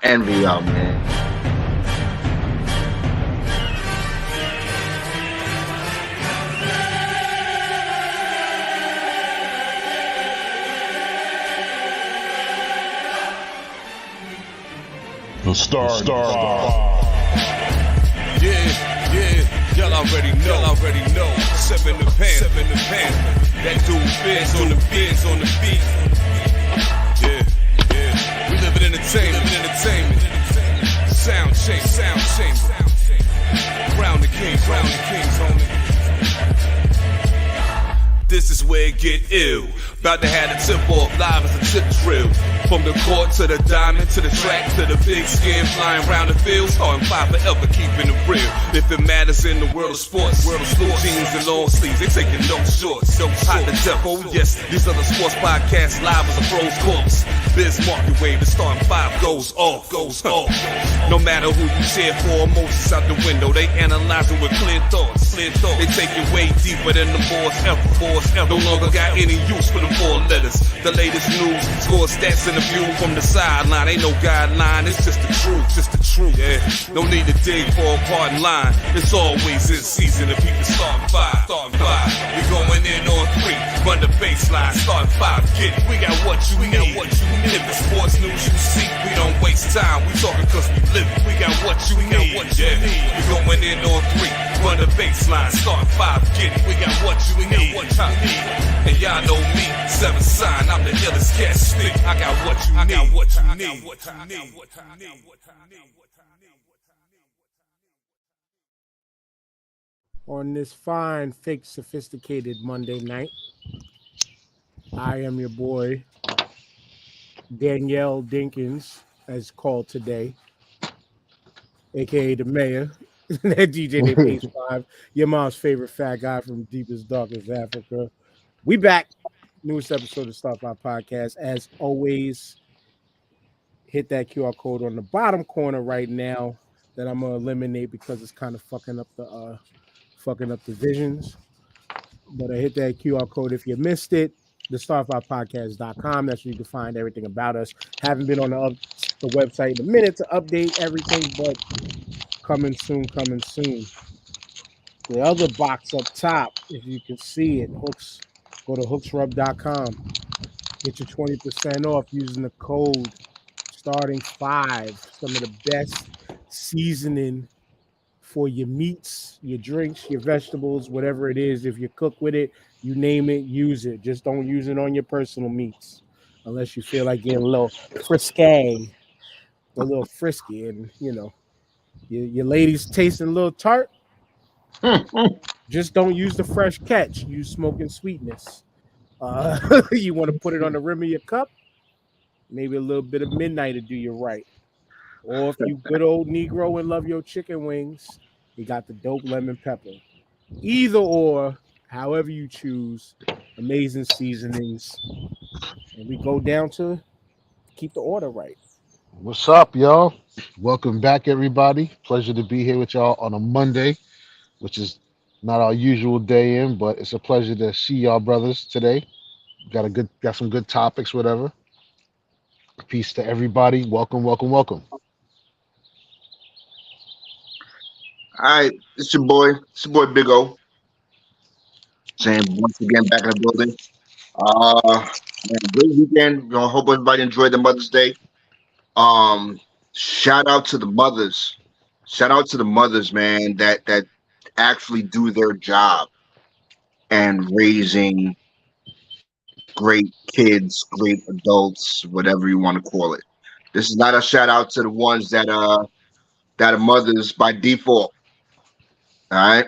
envy y'all, man. The Star. Yeah, y'all already know. Seven the pan. That dude Biz on the beat. Yeah. We live in entertainment. Sound change. Crown the kings, homie. This is where it get ill. About to have the tip off live as a tip drill. From the court to the diamond, to the track, to the big skin, flying around the field, starting five forever, keeping it real. If it matters in the world of sports, jeans and long sleeves, they taking no shorts. Hot to death, oh yes, these other sports podcasts live as a pros course. Biz market wave, the starting five goes off. No matter who you cheer for, emotions out the window, they analyzing with clear thoughts. They take it way deeper than the boards ever. No longer got any use for the four letters. The latest news, score stats and the view from the sideline. Ain't no guideline, it's just the truth. Yeah, no need to dig for a pardon line. It's always in season if people starting five. We going in on three, run the baseline, starting five. Get it, we got what you need. If it's sports news you see, we don't waste time. We talking cause we live it. We got what you need. We going in on three, run the baseline, starting five. Get it, we got what you need. And y'all know me, seven sign, I'm the illest cat stick. I got what you need. On this fine, fake, sophisticated Monday night, I am your boy, Danielle Dinkins, as called today, aka the mayor, that DJ that pays 5, your mom's favorite fat guy from deepest, darkest Africa. We back. Newest episode of Start My Podcast. As always, hit that QR code on the bottom corner right now that I'm gonna eliminate because it's kind of fucking up the visions. But I hit that QR code if you missed it. The startmypodcast.com. That's where you can find everything about us. Haven't been on the website in a minute to update everything, but coming soon. The other box up top, if you can see it, hooks. Go to hooksrub.com. Get your 20% off using the code starting 5. Some of the best seasoning for your meats, your drinks, your vegetables, whatever it is. If you cook with it, you name it, use it. Just don't use it on your personal meats unless you feel like getting a little frisky, and your ladies tasting a little tart. Just don't use the fresh catch. Use smoking sweetness. You want to put it on the rim of your cup. Maybe a little bit of midnight to do you right. Or if you good old Negro and love your chicken wings, you got the dope lemon pepper. Either or, however you choose, amazing seasonings. And we go down to keep the order right. What's up, y'all? Welcome back, everybody. Pleasure to be here with y'all on a Monday, which is not our usual day in, but it's a pleasure to see y'all brothers today. Got some good topics, whatever. Peace to everybody. Welcome. All right, it's your boy Big O. Saying once again back in the building. Great weekend. I hope everybody enjoyed the Mother's Day. Shout out to the mothers. Shout out to the mothers, man, that actually do their job and raising great kids, great adults, whatever you want to call it. This is not a shout out to the ones that are mothers by default. All right.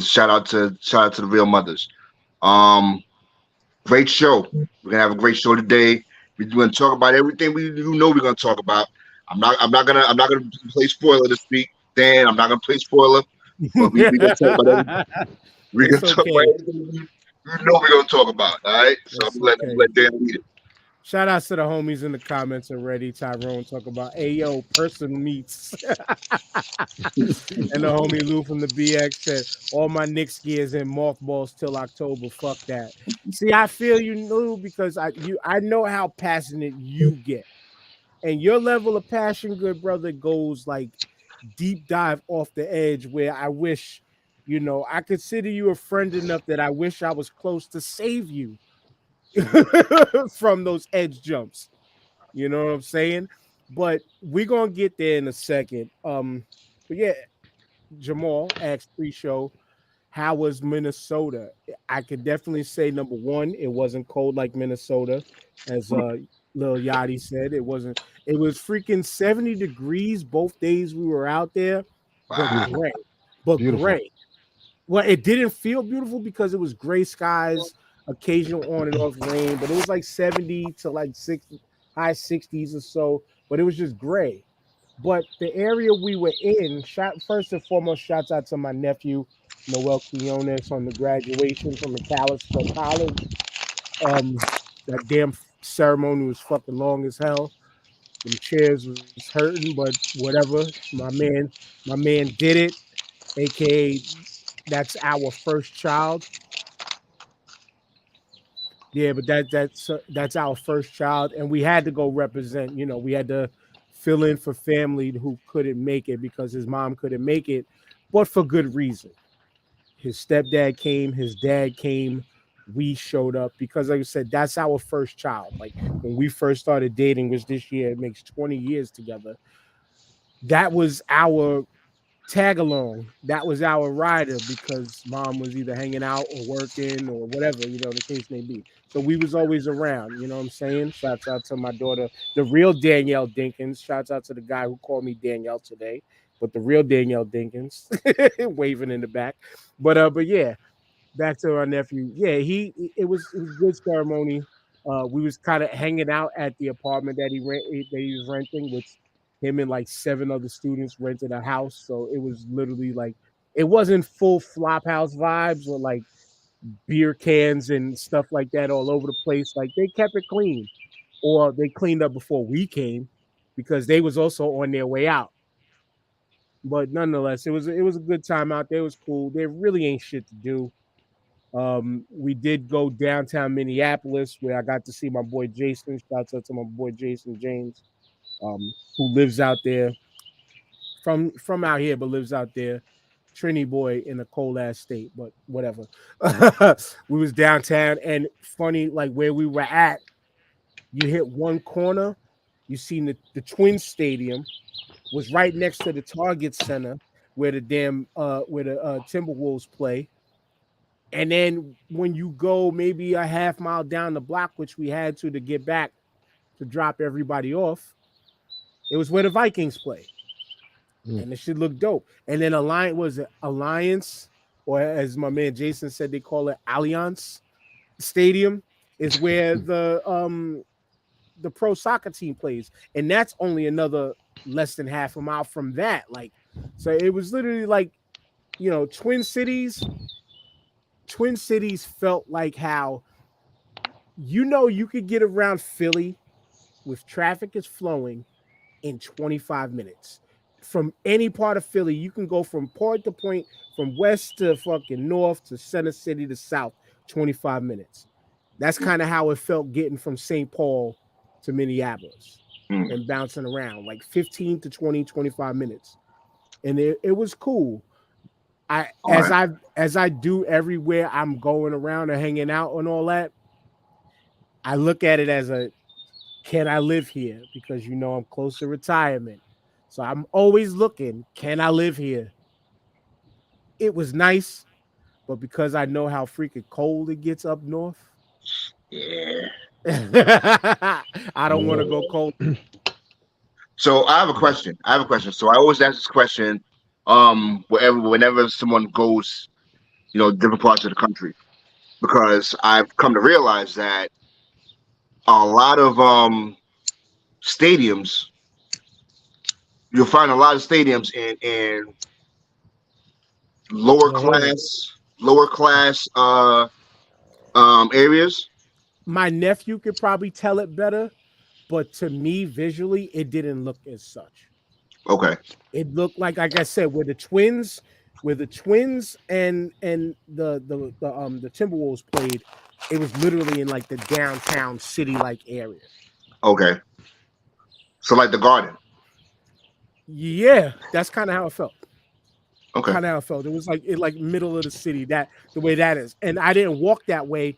Shout out to the real mothers. Great show. We're gonna have a great show today. We're gonna talk about everything we're gonna talk about. I'm not gonna play spoiler this week. Dan, I'm not gonna play spoiler. But we're gonna talk about everything. We're gonna talk about everything we're gonna talk about. All right. So I'm gonna let Dan lead it. Shout outs to the homies in the comments already. Tyrone talk about Ayo person meets. And the homie Lou from the BX said, all my Knicks gears in mothballs till October. Fuck that. See, I feel you, Lou, because I know how passionate you get. And your level of passion, good brother, goes like deep dive off the edge where I wish, I consider you a friend enough that I wish I was close to save you from those edge jumps. You know what I'm saying? But we're gonna get there in a second. But yeah, Jamal asked pre-show, how was Minnesota? I could definitely say number one, it wasn't cold like Minnesota, as Lil Yachty said. It wasn't. It was freaking 70 degrees both days we were out there, but Wow. Beautiful. gray, but Beautiful. gray. Well, it didn't feel beautiful because it was gray skies, occasional on and off rain, but it was like 70 to like high 60s or so, but it was just gray. But the area we were in, first and foremost, shouts out to my nephew, Noel Quinones, on the graduation from McAllister College. That damn ceremony was fucking long as hell. Them chairs was hurting, but whatever. My man did it, aka that's our first child. Yeah, but that's our first child, and we had to go represent. We had to fill in for family who couldn't make it because his mom couldn't make it, but for good reason. His stepdad came, his dad came, we showed up because, like I said, that's our first child. Like when we first started dating, which this year it makes 20 years together. That was our tag along. That was our rider because mom was either hanging out or working or whatever, the case may be. So we was always around, you know what I'm saying? Shouts out to my daughter, the real Danielle Dinkins. Shouts out to the guy who called me Danielle today, but the real Danielle Dinkins waving in the back. But yeah, back to our nephew. Yeah, it was good ceremony. We was kind of hanging out at the apartment that he was renting, which him and like seven other students rented a house. So it was literally like it wasn't full flop house vibes or like beer cans and stuff like that all over the place. Like they kept it clean, or they cleaned up before we came because they was also on their way out. But nonetheless, it was a good time out there. It was cool. There really ain't shit to do. We did go downtown Minneapolis where I got to see my boy Jason. Shouts out to my boy Jason James, who lives out there from out here, but lives out there. Trini boy in a cold ass state, but whatever. We was downtown, and funny, like where we were at, you hit one corner, you seen the Twin Stadium was right next to the Target Center where the Timberwolves play. And then when you go maybe a half mile down the block, which we had to get back to drop everybody off, it was where the Vikings play. And the shit looked dope. And then Alliance, or as my man Jason said, they call it Allianz Stadium, is where the pro soccer team plays. And that's only another less than half a mile from that. Like, so it was literally like, Twin Cities felt like how you could get around Philly with traffic is flowing in 25 minutes. From any part of Philly, you can go from point to point, from west to fucking north to center city to south, 25 minutes. That's kind of how it felt getting from St. Paul to Minneapolis and bouncing around like 15 to 20, 25 minutes. And it was cool. As I do everywhere I'm going around and hanging out and all that, I look at it as can I live here? Because I'm close to retirement. So I'm always looking, can I live here? It was nice, but because I know how freaking cold it gets up north, Yeah. I don't want to go cold. So I have a question. So I always ask this question, whenever someone goes, different parts of the country, because I've come to realize that a lot of stadiums, you'll find a lot of stadiums in lower class areas. My nephew could probably tell it better, but to me, visually, it didn't look as such. Okay. It looked like I said, where the Twins and the Timberwolves played, it was literally in like the downtown city like area. Okay. So like the garden. Yeah, that's kind of how it felt. Okay. Kind of how it felt. It was like middle of the city. That the way that is, and I didn't walk that way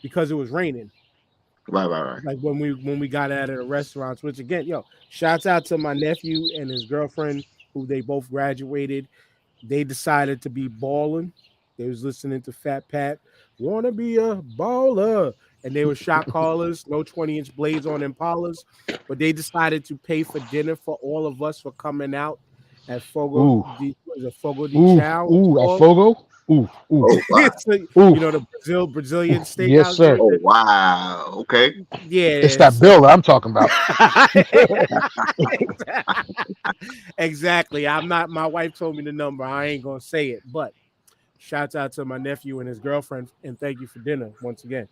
because it was raining. Right. Like when we got out of the restaurants, which again, shouts out to my nephew and his girlfriend, who they both graduated. They decided to be balling. They was listening to Fat Pat, wanna be a baller, and they were shot callers, no 20-inch blades on Impalas, but they decided to pay for dinner for all of us for coming out at Fogo Ooh, de was it Fogo de ooh, Chao. It's ooh, at called. Fogo. Ooh, ooh, Oh wow. It's like, ooh, the Brazilian ooh. Yes, steakhouse sir. joint. Oh wow. Okay. It's Yeah, that so bill that I'm talking about. exactly. I'm not. My wife told me the number. I ain't gonna say it, but shouts out to my nephew and his girlfriend, and thank you for dinner once again.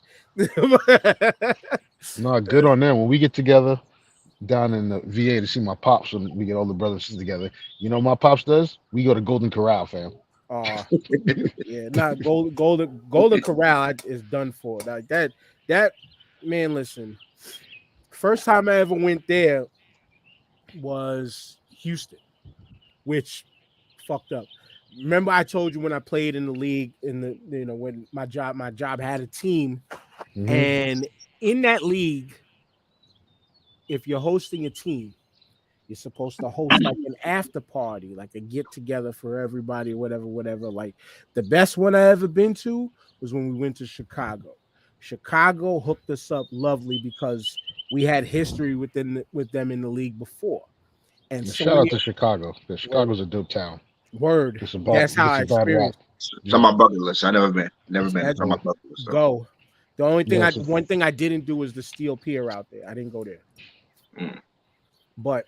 No, good on them. When we get together down in the VA to see my pops, when we get all the brothers and sisters together, you know what my pops does? We go to Golden Corral, fam. uh yeah, not golden corral is done for. Like that man, listen. First time I ever went there was Houston, which fucked up. Remember I told you when I played in the league in the when my job had a team, Hmm. and in that league, if you're hosting a team, you're supposed to host like an after party, like a get together for everybody, whatever. Like the best one I ever been to was when we went to Chicago. Chicago hooked us up lovely because we had history with them in the league before, and And so shout out many to Chicago, because word, Chicago's a dope town. word. That's how Gets I a bad rap. experienced. It's on Yeah, my bucket list. I never been. Never been. It's That on my yeah, bucket list. So. go. The only thing yeah. I one thing I didn't do was the steel pier out there. I didn't go there, Mm. but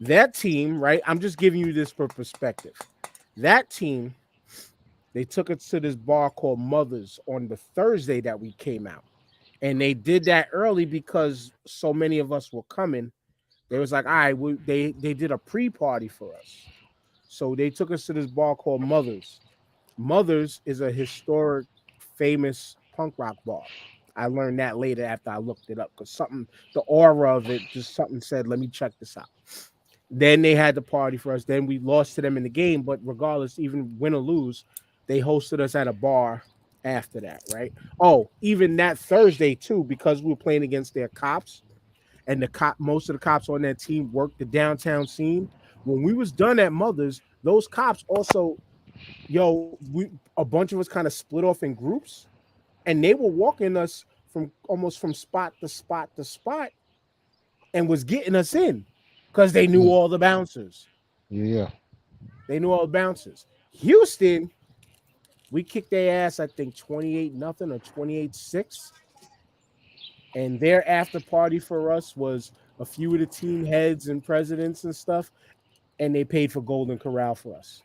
that team, right? I'm just giving you this for perspective. That team, they took us to this bar called Mother's on the Thursday that we came out. And they did that early because so many of us were coming. They was like, all right, they did a pre-party for us. So they took us to this bar called Mother's. Mother's is a historic, famous punk rock bar. I learned that later after I looked it up because the aura of it, just something said, let me check this out. Then they had the party for us. Then we lost to them in the game, but regardless, even win or lose, they hosted us at a bar after that, right? Oh, even that Thursday too, because we were playing against their cops, and most of the cops on that team worked the downtown scene. When we was done at Mother's, those cops also, we a bunch of us kind of split off in groups, and they were walking us from almost from spot to spot to spot, and was getting us in because they knew Mm, all the bouncers. yeah. They knew all the bouncers. Houston, we kicked their ass, I think 28 nothing or 28-6. And their after party for us was a few of the team heads and presidents and stuff. And they paid for Golden Corral for us.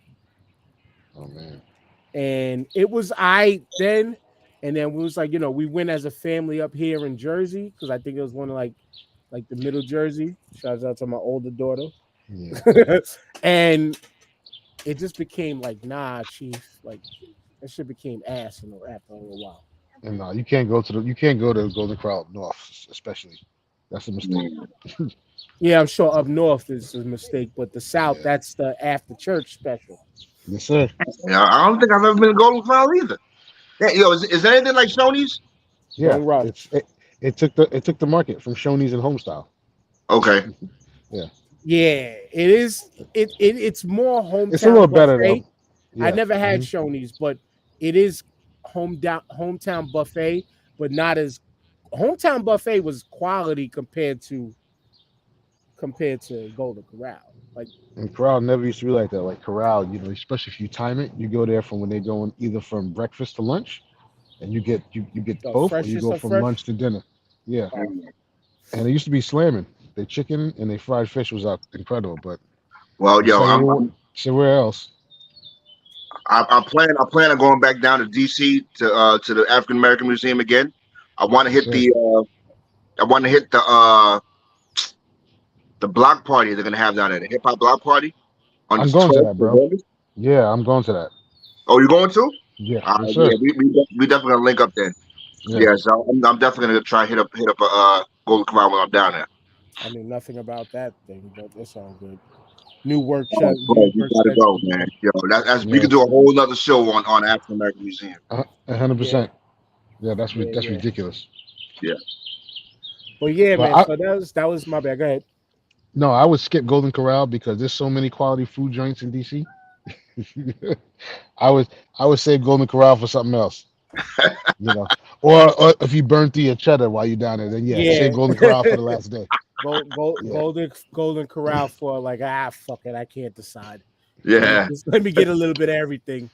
Oh man. And it was I then. And then we was like, we went as a family up here in Jersey because I think it was one of like the middle Jersey. Shouts out to my older daughter. Yeah. And it just became like, nah, chief. Like that shit became ass after a little while. And you can't go to Golden Corral up north, especially. That's a mistake. Mm. Yeah, I'm sure up north is a mistake, but the south, Yeah. that's the after church special. Yes, sir. Yeah, I don't think I've ever been to Golden Corral either. Yeah, is there anything like Shoney's? Yeah. Spring Rush. It took the market from Shoney's and Homestyle. Okay. Yeah. Yeah, it is. It's more It's a little hometown better though. buffet. I Yeah. never had Hmm. Shoney's, but it is hometown buffet, but not as hometown buffet was quality compared to Golden Corral. Like And Corral never used to be like that. Like Corral, especially if you time it, you go there from when they're going either from breakfast to lunch, and you get the both, or you freshest go of from fresh. lunch to dinner. Yeah. Mm. And it used to be slamming. The chicken and the fried fish was out incredible, but Well, you yo, say somewhere else. I plan on going back down to DC to the African American Museum again. I want to Yes, hit sir. the block party they're gonna have down there, the hip hop block party on the I'm going to 12th that, of bro. August. Yeah, I'm going to that. Oh, you going to? Yeah, yes, sir. Yeah, we definitely gonna link up then. Yeah. Yeah, so I'm definitely gonna try hit up a Golden Corral when I'm down there. I knew nothing about that thing, but it's all good. New work, Oh, bro, new you work gotta go, schedule. man. Yo, that's we Yeah, could do a whole nother show on African American Museum. 100%. Yeah, Yeah, yeah, that's yeah. ridiculous. Yeah. But yeah, But man. So that was my bad. Go ahead. no, I would skip Golden Corral because there's so many quality food joints in DC. I would I would save Golden Corral for something else, or if you burn through your cheddar while you're down there, then yeah, Yeah. save Golden Corral for the last day. Yeah, Golden Corral for like fuck it, I can't decide. Yeah. Let me get a little bit of everything.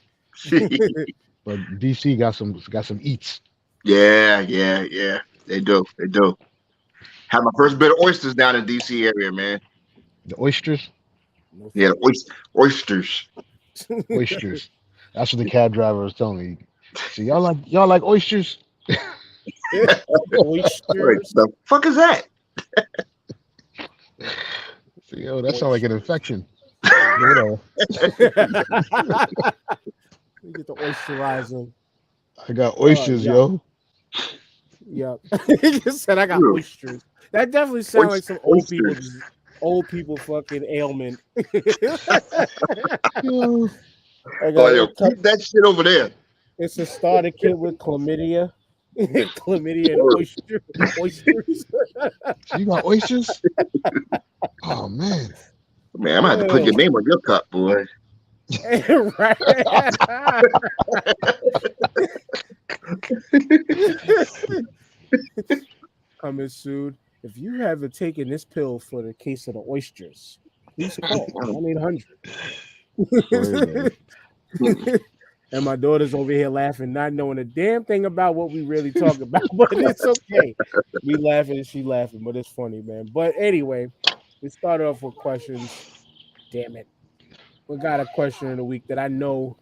but DC got some eats. Yeah. They do. They do. Had my first bit of oysters down in DC area, man. The oysters, No Yeah, fun. oysters. oysters. That's what the cab driver was telling me. So y'all like oysters? Wait, Oysters. the fuck is that? So, that sounds like an Oysters. infection. But whatever. We get the oysturizer. I got Oh, oysters, yeah. yo. Yeah. He just said I got Ew. oysters. That definitely sounds like some Oysters. old people fucking ailment. Yo. I Oh, got yo, keep that shit over there. it's a starter kit with chlamydia. Chlamydia and oysters. So you got oysters? Oh man. Man, I'm gonna have to put your name on your cup, boy. Right. Coming soon. If you haven't taken this pill for the case of the oysters, please call 1-800. And my daughter's over here laughing, not knowing a damn thing about what we really talk about, but it's okay. We laughing and she laughing, but it's funny, man. But anyway, we started off with questions. Damn it. We got a question of the week that I know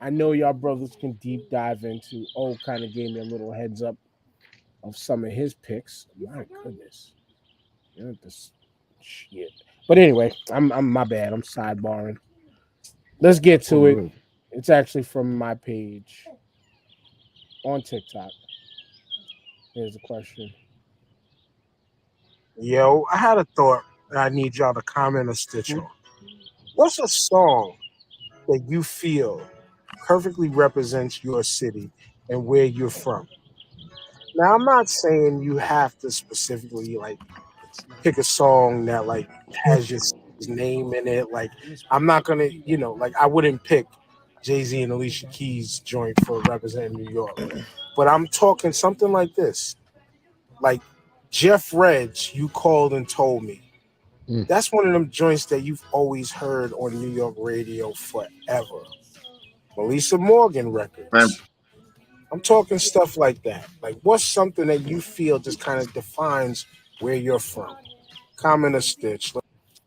y'all brothers can deep dive into. Oh, kind of gave me a little heads up of some of his picks. My goodness. This shit. But anyway, I'm my bad. I'm sidebarring. Let's get to it. It's actually from my page on TikTok. Here's the question. Yo, I had a thought that I need y'all to comment or stitch on. What's a song that you feel perfectly represents your city and where you're from? Now, I'm not saying you have to specifically like pick a song that like has your city's name in it. Like, I'm not gonna, like I wouldn't pick Jay-Z and Alicia Keys joint for representing New York. But I'm talking something like this. Like Jeff Red's You Called and Told Me. That's one of them joints that you've always heard on New York radio forever. Melissa Morgan records. Man. I'm talking stuff like that. Like, what's something that you feel just kind of defines where you're from? Comment or stitch.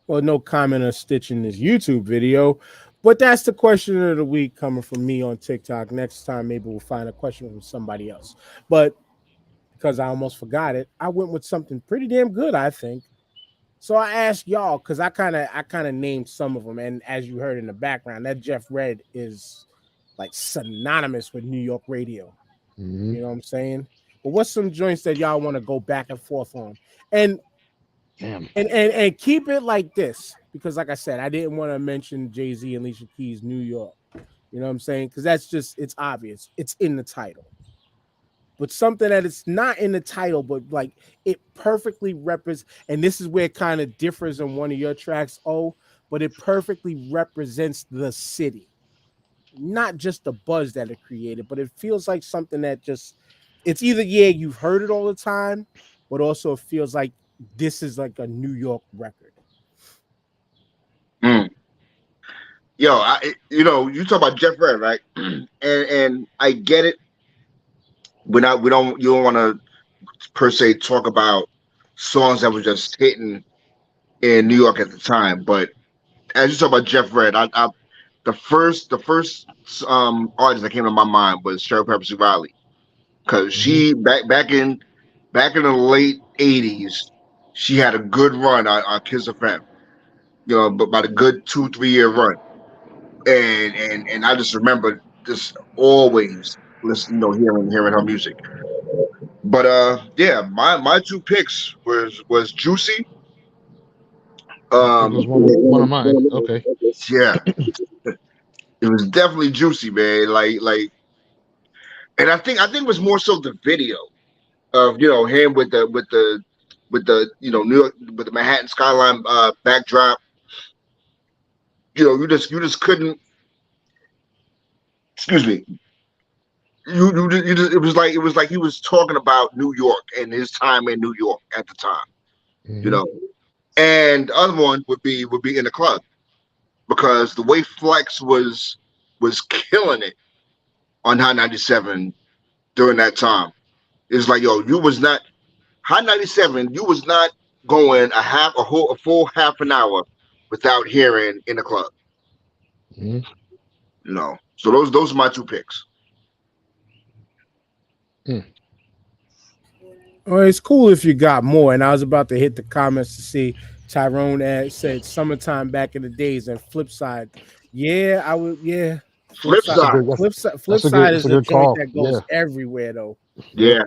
Well, no comment or stitch in this YouTube video, but that's the question of the week coming from me on TikTok. Next time, maybe we'll find a question from somebody else. But because I almost forgot it, I went with something pretty damn good, I think. So I asked y'all because I kind of named some of them, and as you heard in the background, that Jeff Red is like synonymous with New York radio. Mm-hmm. You know what I'm saying? But what's some joints that y'all want to go back and forth on? And Damn. And keep it like this, because like I said, I didn't want to mention Jay-Z and Alicia Keys, New York. You know what I'm saying? Because that's just, it's obvious. It's in the title. But something that it's not in the title, but like it perfectly represents, and this is where it kind of differs on one of your tracks, but it perfectly represents the city. Not just the buzz that it created, but it feels like something that just, it's either, you've heard it all the time, but also it feels like this is like a New York record. Yo, you talk about Jeff Red, right? and I get it. You don't want to per se talk about songs that were just hitting in New York at the time, but as you talk about Jeff Red, the first artist that came to my mind was Cheryl Pepper's Riley, because she back in the late '80s, she had a good run on Kiss FM, but about a good 2-3 year run, and I just remember just always listening, hearing her music. But yeah, my two picks was Juicy I think it was one of mine. Okay. yeah, it was definitely juicy, man. And I think it was more so the video of him with the New York with the Manhattan skyline backdrop. You just couldn't. Excuse me. You just it was like he was talking about New York and his time in New York at the time. You Hmm. know, and the other one would be in the club because the way Flex was killing it on High 97 during that time. It's like, yo, you was not High 97. You was not going a full half an hour without hearing in the club. Hmm. So those are my two picks. Well, it's cool if you got more. And I was about to hit the comments to see Tyrone said summertime back in the days and flip side. Yeah, I would. Yeah, flip Flip side. That's a side, good. Flip side. Flip That's a good. side That's a is a good joint call. that Yeah. goes everywhere though. Yep. yeah.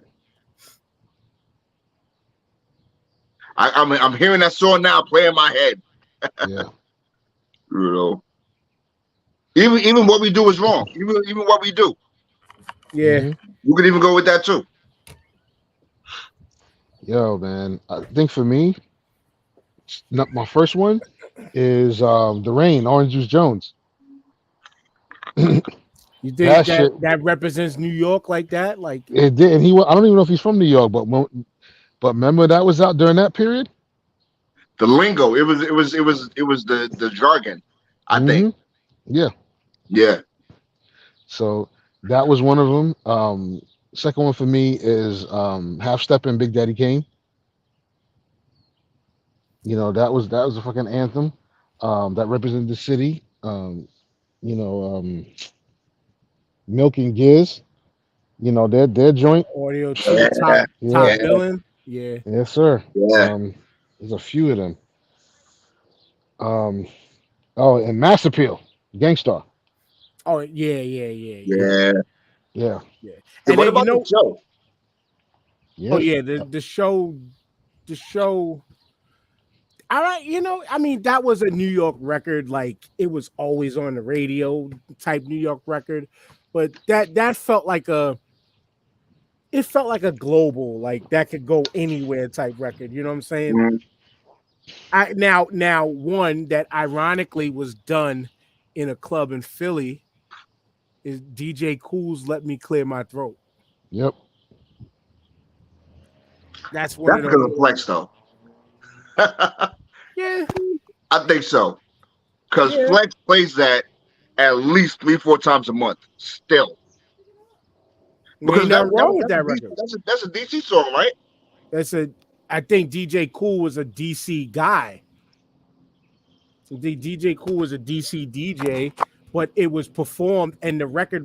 I'm hearing that song now, play in my head. Yeah. You know, even what we do is wrong. Even what we do, Yeah. Hmm. you could even go with that too. Yo, man. I think for me, my first one is the Rain, Orange Juice Jones. You think That that shit. that represents New York like that? Like, It did, and I don't even know if he's from New York, but remember that was out during that period. The lingo, it was the jargon. I think. Hmm. Yeah. Yeah, So that was one of them. Second one for me is Half Step and Big Daddy Kane. That was a fucking anthem that represented the city. Milk and Giz. Their joint. audio yeah, Yeah, top yeah, billing? Yeah. yes, sir. yeah, Um, there's a few of them. Um, oh, and Mass Appeal, Gangstar. Oh yeah, yeah, yeah, yeah, Yeah, yeah. yeah, yeah. So And what then about the show? oh yeah. yeah, the show. All right, I mean, that was a New York record. Like it was always on the radio type New York record, but that felt like a global, like that could go anywhere type record. You know what I'm saying? Mhm. Now one that ironically was done in a club in Philly is DJ Cool's "Let Me Clear My Throat." Yep. That's one That's of because them. of Flex, though. I Yeah, think so. Because yeah. Flex plays that at least 3-4 times a month still. Ain't Because nothing wrong with that record. that's a DC song, right? That's a. I think DJ Cool was a DC guy. The DJ Cool was a DC DJ, but it was performed, and the record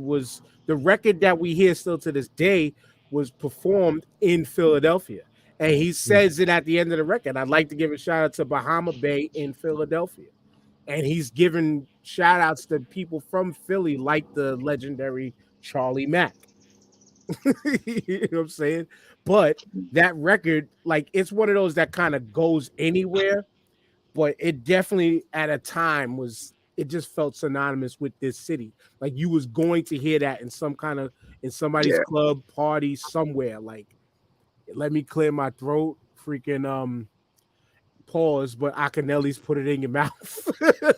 that we hear still to this day was performed in Philadelphia. And he Mm. says it at the end of the record. I'd like to give a shout out to Bahama Bay in Philadelphia. And he's giving shout outs to people from Philly, like the legendary Charlie Mack. You know what I'm saying? But that record, like, it's one of those that kind of goes anywhere, but it definitely at a time it just felt synonymous with this city. Like you was going to hear that in somebody's Yeah, club party somewhere. Like, let me clear my throat, freaking pause, but I can at least put it in your mouth.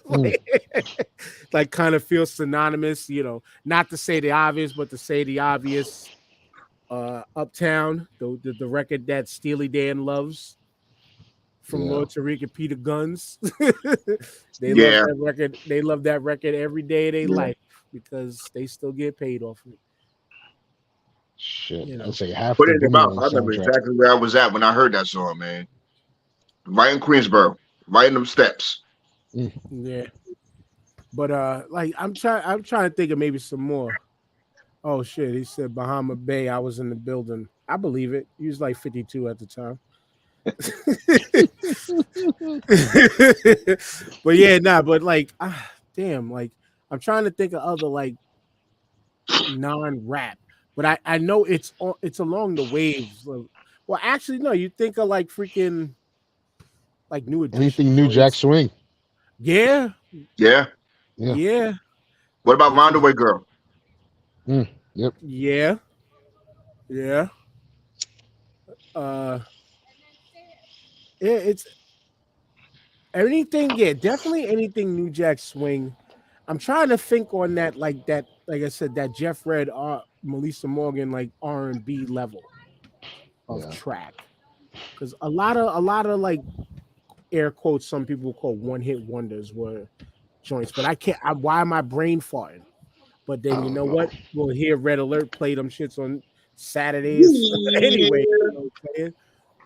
Mm. like kind of feels synonymous, not to say the obvious, but to say the obvious. Uptown, the record that Steely Dan loves from Yeah. Lord Tariq and Peter Guns. They love yeah, that record. They love that record every day of their yeah. life because they still get paid off of it. Shit. You I'd know. say half Put the it in your mouth. Boomerang I remember soundtrack. exactly where I was at when I heard that song, man. Right in Queensboro, right in them steps. Mm. Yeah. But like I'm trying to think of maybe some more. Oh shit, he said Bahama Bay. I was in the building. I believe it. He was like 52 at the time. But yeah, nah, but like damn, like I'm trying to think of other like non-rap, but I know it's along the waves. Well, actually, no. You think of like freaking like new edition Anything New Jack joints. Swing? Yeah, Yeah. Yeah. yeah, What about because Roundaway Girl? Yep. yeah, yeah. Uh, it's anything. Yeah, definitely anything New Jack Swing. I'm trying to think on that, like I said, that Jeff Red, Melissa Morgan, like R&B level of Yeah. track, because a lot of like air quotes some people call one hit wonders were joints, but I can't. Why am I brain farting? But I then you don't know know. what? We'll hear Red Alert play them shits on Saturdays anyway. Yeah. You know what I'm saying?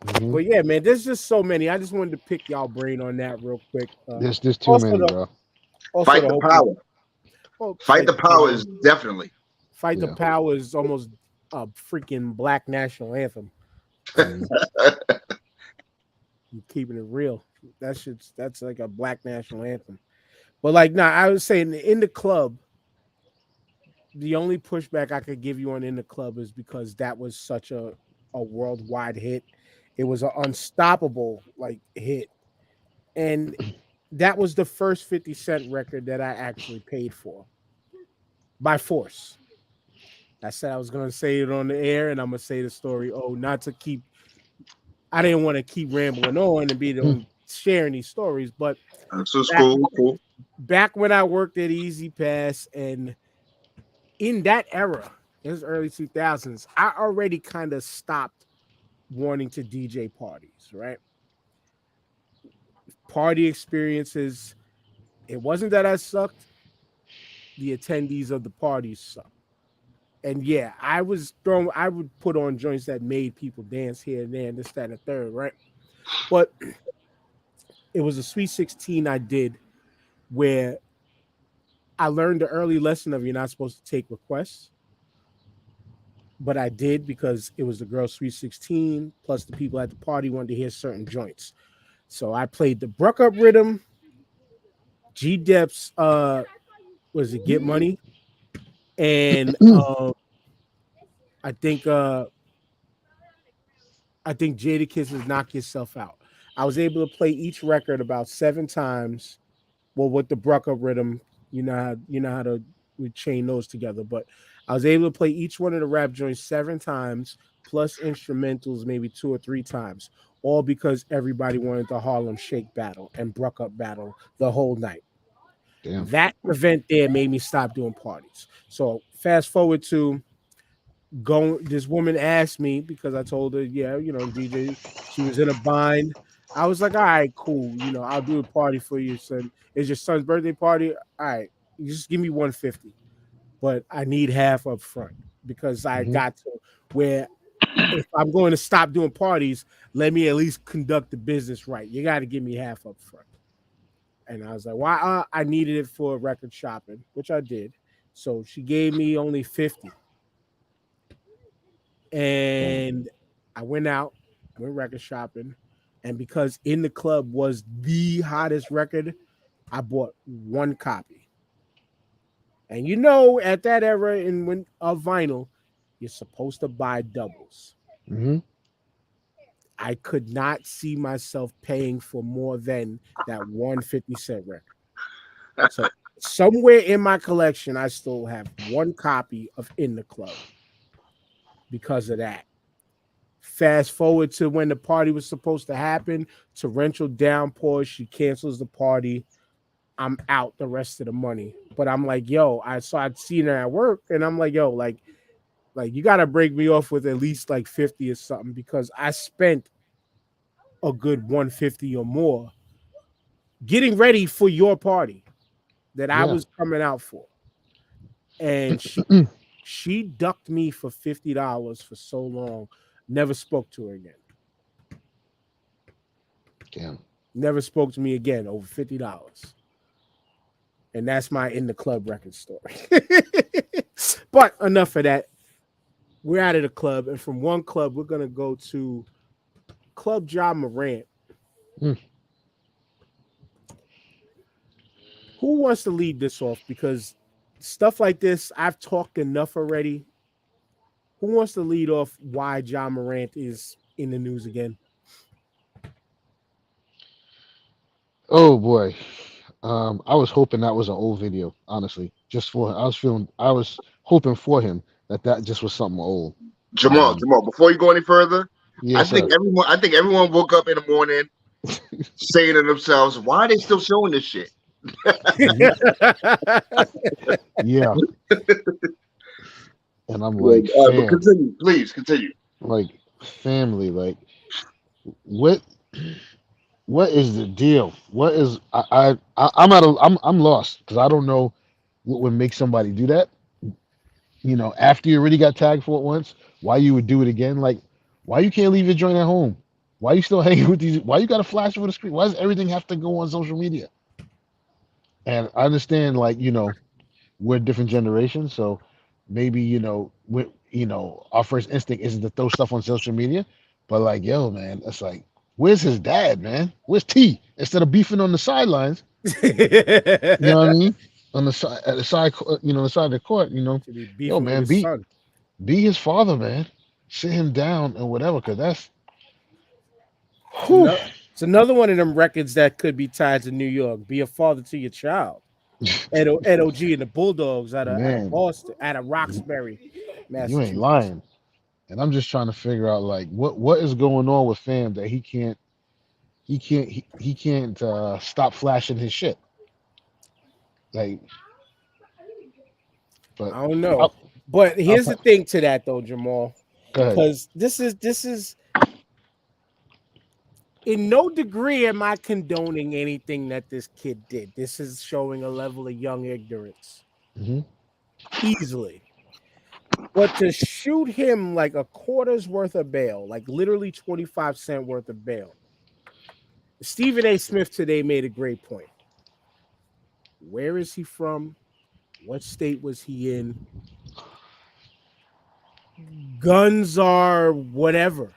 Hmm. But yeah, man, there's just so many. I just wanted to pick y'all brain on that real quick. There's too Also many, the bro. also Fight the the whole power. Fight fight the the power power. is definitely. Fight the Yeah. power is almost a freaking black national anthem. Mhm. I'm keeping it real. That's like a black national anthem. But like, nah, I was saying in the club, the only pushback I could give you on in the club is because that was such a worldwide hit. It was an unstoppable like hit, and that was the first 50 Cent record that I actually paid for by force. I said I was gonna say it on the air, and I'm gonna say the story. Oh, not to keep. I didn't want to keep rambling on and be the Mm. one sharing these stories, but So back school, cool. back when I worked at Easy Pass, and in that era, it was early 2000s, I already kind of stopped wanting to DJ parties, right? Party experiences. It wasn't that I sucked, the attendees of the parties sucked. And yeah, I would put on joints that made people dance here and there, and this, that, and the third, right? But it was a Sweet 16 I did where I learned the early lesson of you're not supposed to take requests, but I did because it was the girl Sweet 16, plus the people at the party wanted to hear certain joints. So I played the Bruck Up Rhythm, G Dep's was it Get Money? And I think uh I think Jada Kiss's Knock Yourself Out. I was able to play each record about 7 times. Well, with the Bruck Up Rhythm, you know how to we chain those together. But I was able to play each one of the rap joints 7 times, plus instrumentals maybe 2 or 3 times, all because everybody wanted the Harlem Shake battle and Bruck Up battle the whole night. Damn. That event there made me stop doing parties. So fast forward to going, this woman asked me because I told her, yeah, DJ, she was in a bind. I was like, all right, cool. I'll do a party for you, son. It's your son's birthday party. All right, you just give me 150, but I need half up front because I Hmm. got to where if I'm going to stop doing parties, let me at least conduct the business right. You got to give me half up front. And I was like, why? I needed it for record shopping, which I did. So she gave me only 50. Damn. And I went out, went record shopping, and because In the Club was the hottest record, I bought one copy. And at that era in when of vinyl, you're supposed to buy doubles. Hmm. I could not see myself paying for more than that 150 Cent record. So somewhere in my collection, I still have one copy of In the Club because of that. Fast forward to when the party was supposed to happen, torrential downpour. She cancels the party. I'm out the rest of the money. But I'm like, yo, I'd seen her at work, and I'm like, yo, like you gotta break me off with at least like 50 or something because I spent a good 150 or more getting ready for your party that I Yeah. was coming out for. And she ducked me for $50 for so long, never spoke to her again. Damn. Never spoke to me again over $50. And that's my In the Club record story. But enough of that. We're out of the club, and from one club, we're gonna go to Club John Morant. Mm. Who wants to lead this off? Because stuff like this, I've talked enough already. Who wants to lead off why John Morant is in the news again? Oh boy. I was hoping that was an old video, honestly. Just for I was hoping for him that just was something old. Jamal, Jamal, before you go any further, Yes, sir. I think everyone woke up in the morning saying to themselves, "Why are they still showing this shit?" Mhm. Yeah, and I'm Yeah, like, all right, but fam, continue, please continue. like family, like what what is the deal? What is I'm at a I'm lost because I don't know what would make somebody do that. After you already got tagged for it once, why you would do it again? Like, why you can't leave your joint at home? Why you still hanging with these? Why you got to flash over the screen? Why does everything have to go on social media? And I understand, like, we're different generations, so maybe our first instinct isn't to throw stuff on social media, but like, yo, man, it's like, where's his dad, man? Where's T? Instead of beefing on the sidelines, you know what I mean? On the side, at the side, the side of the court, Should be yo, beefing with man, his be son. be his father, man. Sit him down and whatever, because that's, It's whew, another, it's another one of them records that could be tied to New York. Be a father to your child. NOG and the Bulldogs out of man, Boston, out of Roxbury, you ain't Massachusetts. lying. And I'm just trying to figure out like what is going on with fam that he can't stop flashing his shit. Like, but I don't know. I'll, But I'll here's the put, thing to that though, Jamal, go ahead. because this is in no degree am I condoning anything that this kid did. This is showing a level of young ignorance Hmm. easily. But to shoot him like a quarter's worth of bail, like literally 25 cent worth of bail. Stephen A. Smith today made a great point. Where is he from? What state was he in? Guns are whatever.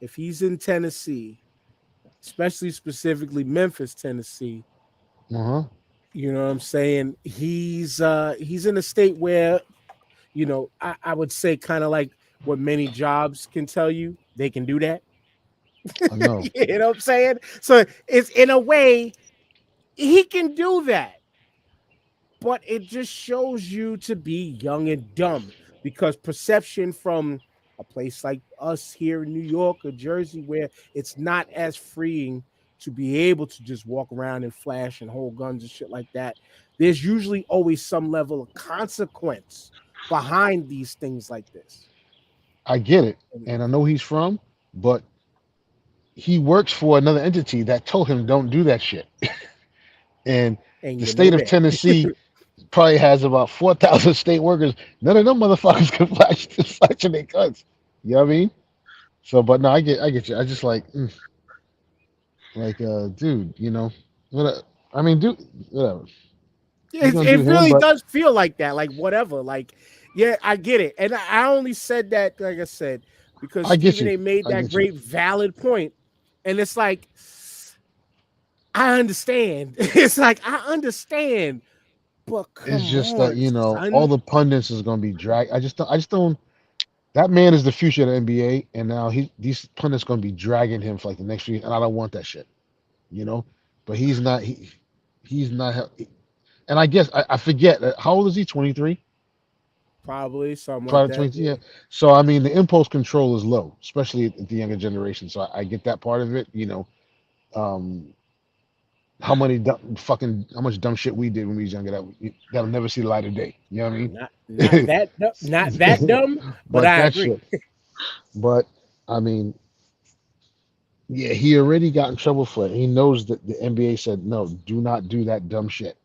If he's in Tennessee, especially specifically Memphis, Tennessee, Uh huh. you know what I'm saying? He's in a state where, I would say kind of like what many jobs can tell you, they can do that. I know. You know what I'm saying? So it's in a way, he can do that. But it just shows you to be young and dumb because perception from a place like us here in New York or Jersey, where it's not as freeing to be able to just walk around and flash and hold guns and shit like that, there's usually always some level of consequence behind these things like this. I get it, And, and I know he's from, but he works for another entity that told him don't do that shit. And and the you know state of that. Tennessee probably has about 4,000 state workers. None of them motherfuckers can flashing their guns. You know what I mean? So, but no, I get you. I just like, dude, what? I mean, dude, whatever. You gonna do It him, really but does feel like that, like whatever. Like, yeah, I get it. And I only said that, like I said, because I get Stephen you. A made I that get you. great valid point. And it's like, I understand. It's like, I understand, but It's come just that on, all son. the pundits is gonna be dragged. I just don't. That man is the future of the NBA, and now these pundits gonna be dragging him for like the next few years, and I don't want that shit. You know, but he's not. He's not. And I guess I forget how old is he? 23. Probably something like Probably that. 22. Yeah. So I mean, the impulse control is low, especially at the younger generation. So I get that part of it. Um, how much dumb shit we did when we was younger that'll never see the light of day. You know what I Not that mean? dumb, but But I that agree. shit. But I mean, yeah, he already got in trouble for it. He knows that the NBA said no, do not do that dumb shit.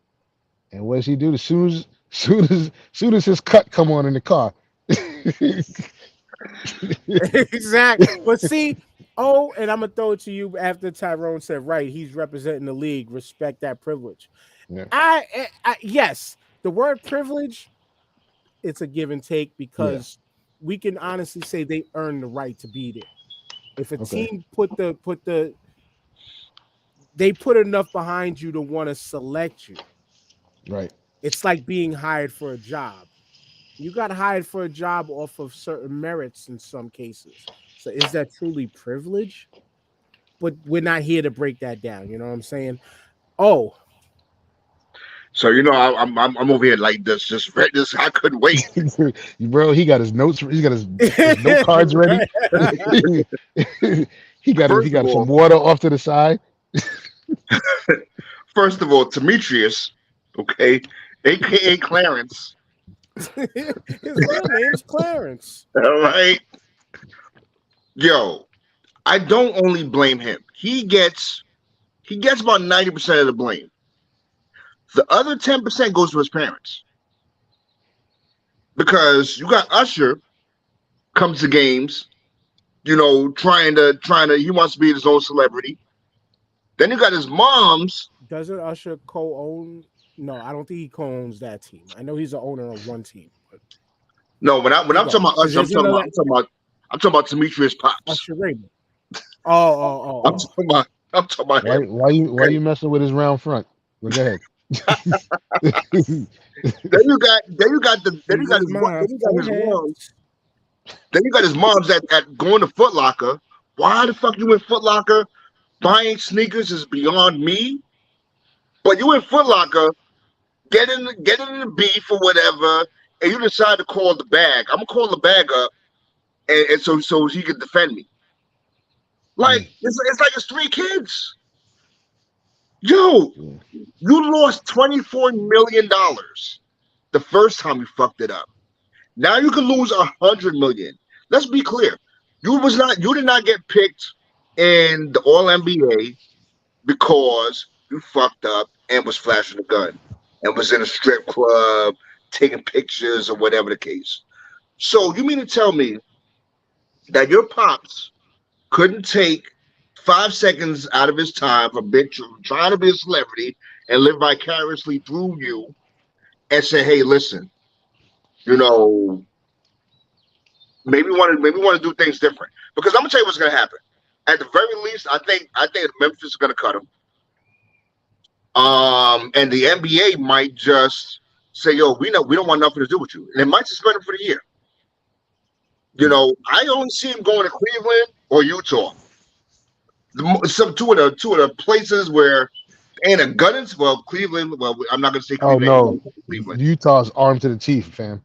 And what does he do? As soon as his cut come on in the car. Exactly. But see, and I'm gonna throw it to you after Tyrone said, right, he's representing the league. Respect that privilege. Yeah, Yes, the word privilege, it's a give and take yeah, because we can honestly say they earn the right to be there. If a okay, team they put enough behind you to want to select you, right. it's like being hired for a job. You got hired for a job off of certain merits in some cases. So is that truly privilege? But we're not here to break that down. You know what I'm saying? Oh, So I'm over here like this, just read this. I couldn't wait. Bro, he got his notes. He got his note cards ready. He First of got some all, water off to the side. first of all, Demetrius, okay, aka Clarence. his real name's Clarence. All right, yo, I don't only blame him. He gets about 90% of the blame. The other 10% goes to his parents because you got Usher comes to games, trying to he wants to be his own celebrity. Then you got his mom's. Doesn't Usher co-own? No, I don't think he co-owns that team. I know he's the owner of one team. But No, when I'm talking about Usher, I'm talking about Demetrius Pops. Usher Raymond. Oh. I'm talking about him. Why you messing with his round front? Well, go ahead. Then you got his moms. Then you got his moms at going to Foot Locker. Why the fuck you in Foot Locker? Buying sneakers is beyond me. But you in Foot Locker, getting in the beef or whatever, and you decide to call the bag. I'm gonna call the bag up, and so he can defend me. Like it's like it's three kids. Yo, you lost $24 million the first time you fucked it up. Now you can lose $100 million. Let's be clear. You did not get picked in the All NBA because you fucked up and was flashing a gun and was in a strip club taking pictures or whatever the case. So you mean to tell me that your pops couldn't take 5 seconds out of his time for trying to be a celebrity and live vicariously through you and say, hey, listen, maybe we want to do things different. Because I'm gonna tell you what's gonna happen. At the very least, I think Memphis is gonna cut him. And the NBA might just say, yo, we don't want nothing to do with you. And they might suspend him for the year. I only see him going to Cleveland or Utah. Two of the places where ain't a gun in, well, Cleveland. Well, I'm not gonna say Oh Cleveland. no, Cleveland. Utah's armed to the teeth, fam.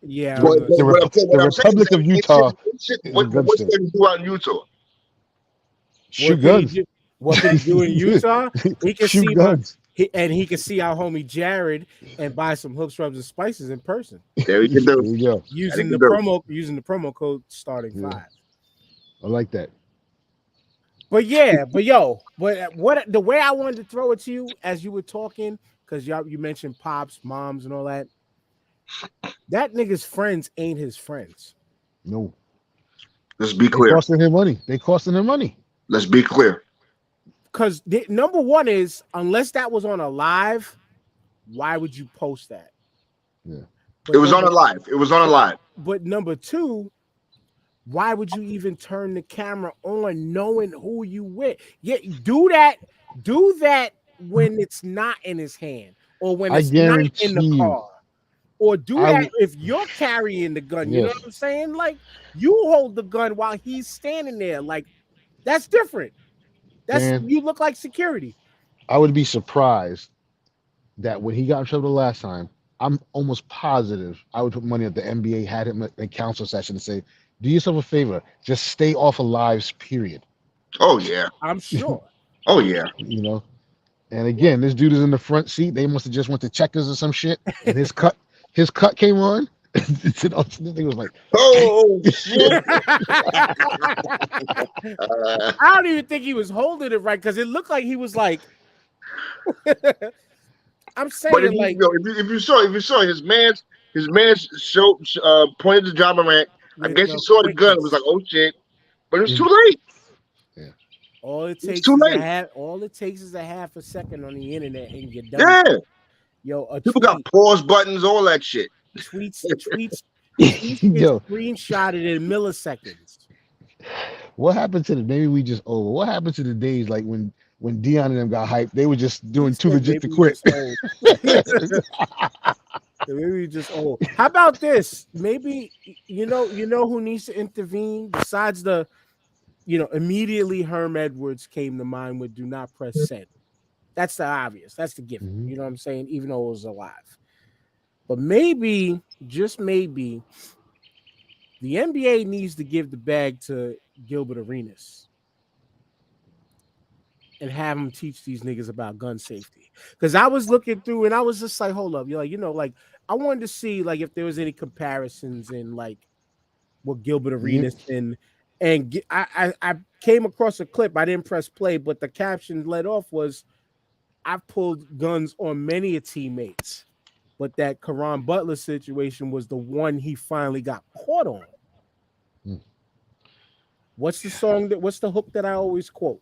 Yeah. But The what I'm saying Republic is of Utah. what's there to do out in Utah? Shoot guns. What can he do in Utah? He can Shoot see guns. he can see our homie Jared and buy some hooks, rubs, and spices in person. There you can do. There you go. Using the promo code starting 5. I like that. But what the way I wanted to throw it to you as you were talking, because you mentioned pops, moms, and all that. That nigga's friends ain't his friends. No. Let's be clear. They costing him money. Let's be clear. Because number one is, unless that was on a live, why would you post that? Yeah. It was on a live. But number two, why would you even turn the camera on knowing who you with? Yeah, do that when it's not in his hand or when it's not in the car. Or do that if you're carrying the gun. You know what I'm saying? Like, you hold the gun while he's standing there. Like, that's different. You look like security. I would be surprised that when he got in trouble the last time, I'm almost positive I would put money that the NBA had him in a council session to say, do yourself a favor, just stay off of lives, period. Oh, yeah. I'm sure. Oh, yeah. And again, this dude is in the front seat. They must have just went to Checkers or some shit. And his cut came on. The thing was like, oh shit. I don't even think he was holding it right because it looked like he was like, I'm saying, but if you saw his man's show pointed to John Morant. I guess he saw the gun. It was like, oh shit, but it was too late. Yeah. All it takes is a half a second on the internet and you're done. Yeah. Yo, people got pause buttons, all that shit. Tweets screenshotted in milliseconds. What happened to maybe we just over? What happened to the days like when Dion and them got hyped? They were just doing too legit to quit. Maybe we just old. How about this? Maybe you know who needs to intervene besides the immediately Herm Edwards came to mind with do not press send. That's the obvious. That's the given. Hmm. You know what I'm saying? Even though it was alive. But maybe, just maybe, the NBA needs to give the bag to Gilbert Arenas and have him teach these niggas about gun safety. Because I was looking through and I was just like, hold up, you're like, like I wanted to see like if there was any comparisons in like what Gilbert Yeah. Arenas I came across a clip. I didn't press play, but the caption led off was, "I've pulled guns on many a teammates, but that Karan Butler situation was the one he finally got caught on." Mm. What's the hook that I always quote?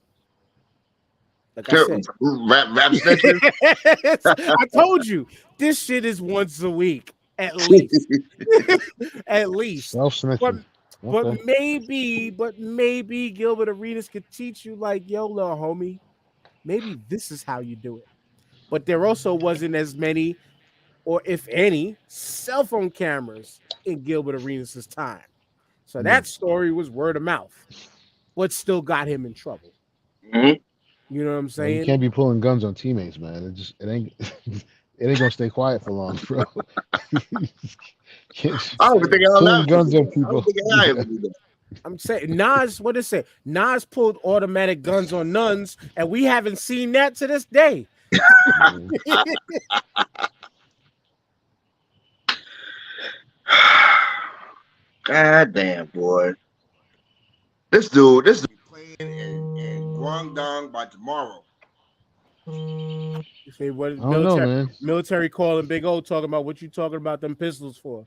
Like I Sure, said, rap snitches. I told you this shit is once a week at least, at least. Self But snitching. but Okay. maybe Gilbert Arenas could teach you like, yo, little homie, maybe this is how you do it. But there also wasn't as many, or if any, cell phone cameras in Gilbert Arenas' time. So Yeah. that story was word of mouth, but still got him in trouble. Mhm. You know what I'm Well, you saying? can't be pulling guns on teammates, man. It ain't it ain't gonna stay quiet for long, bro. Can't- I don't even think I'll pulling ever do guns on that. I don't people. think I ever Yeah. do that. I'm saying Nas, what did it say? Nas pulled automatic guns on nuns, and we haven't seen that to this day. Mhm. God damn, boy. This dude playing in Guangdong by tomorrow. You say what I don't know, military man. military calling Big O talking about what you talking about them pistols for?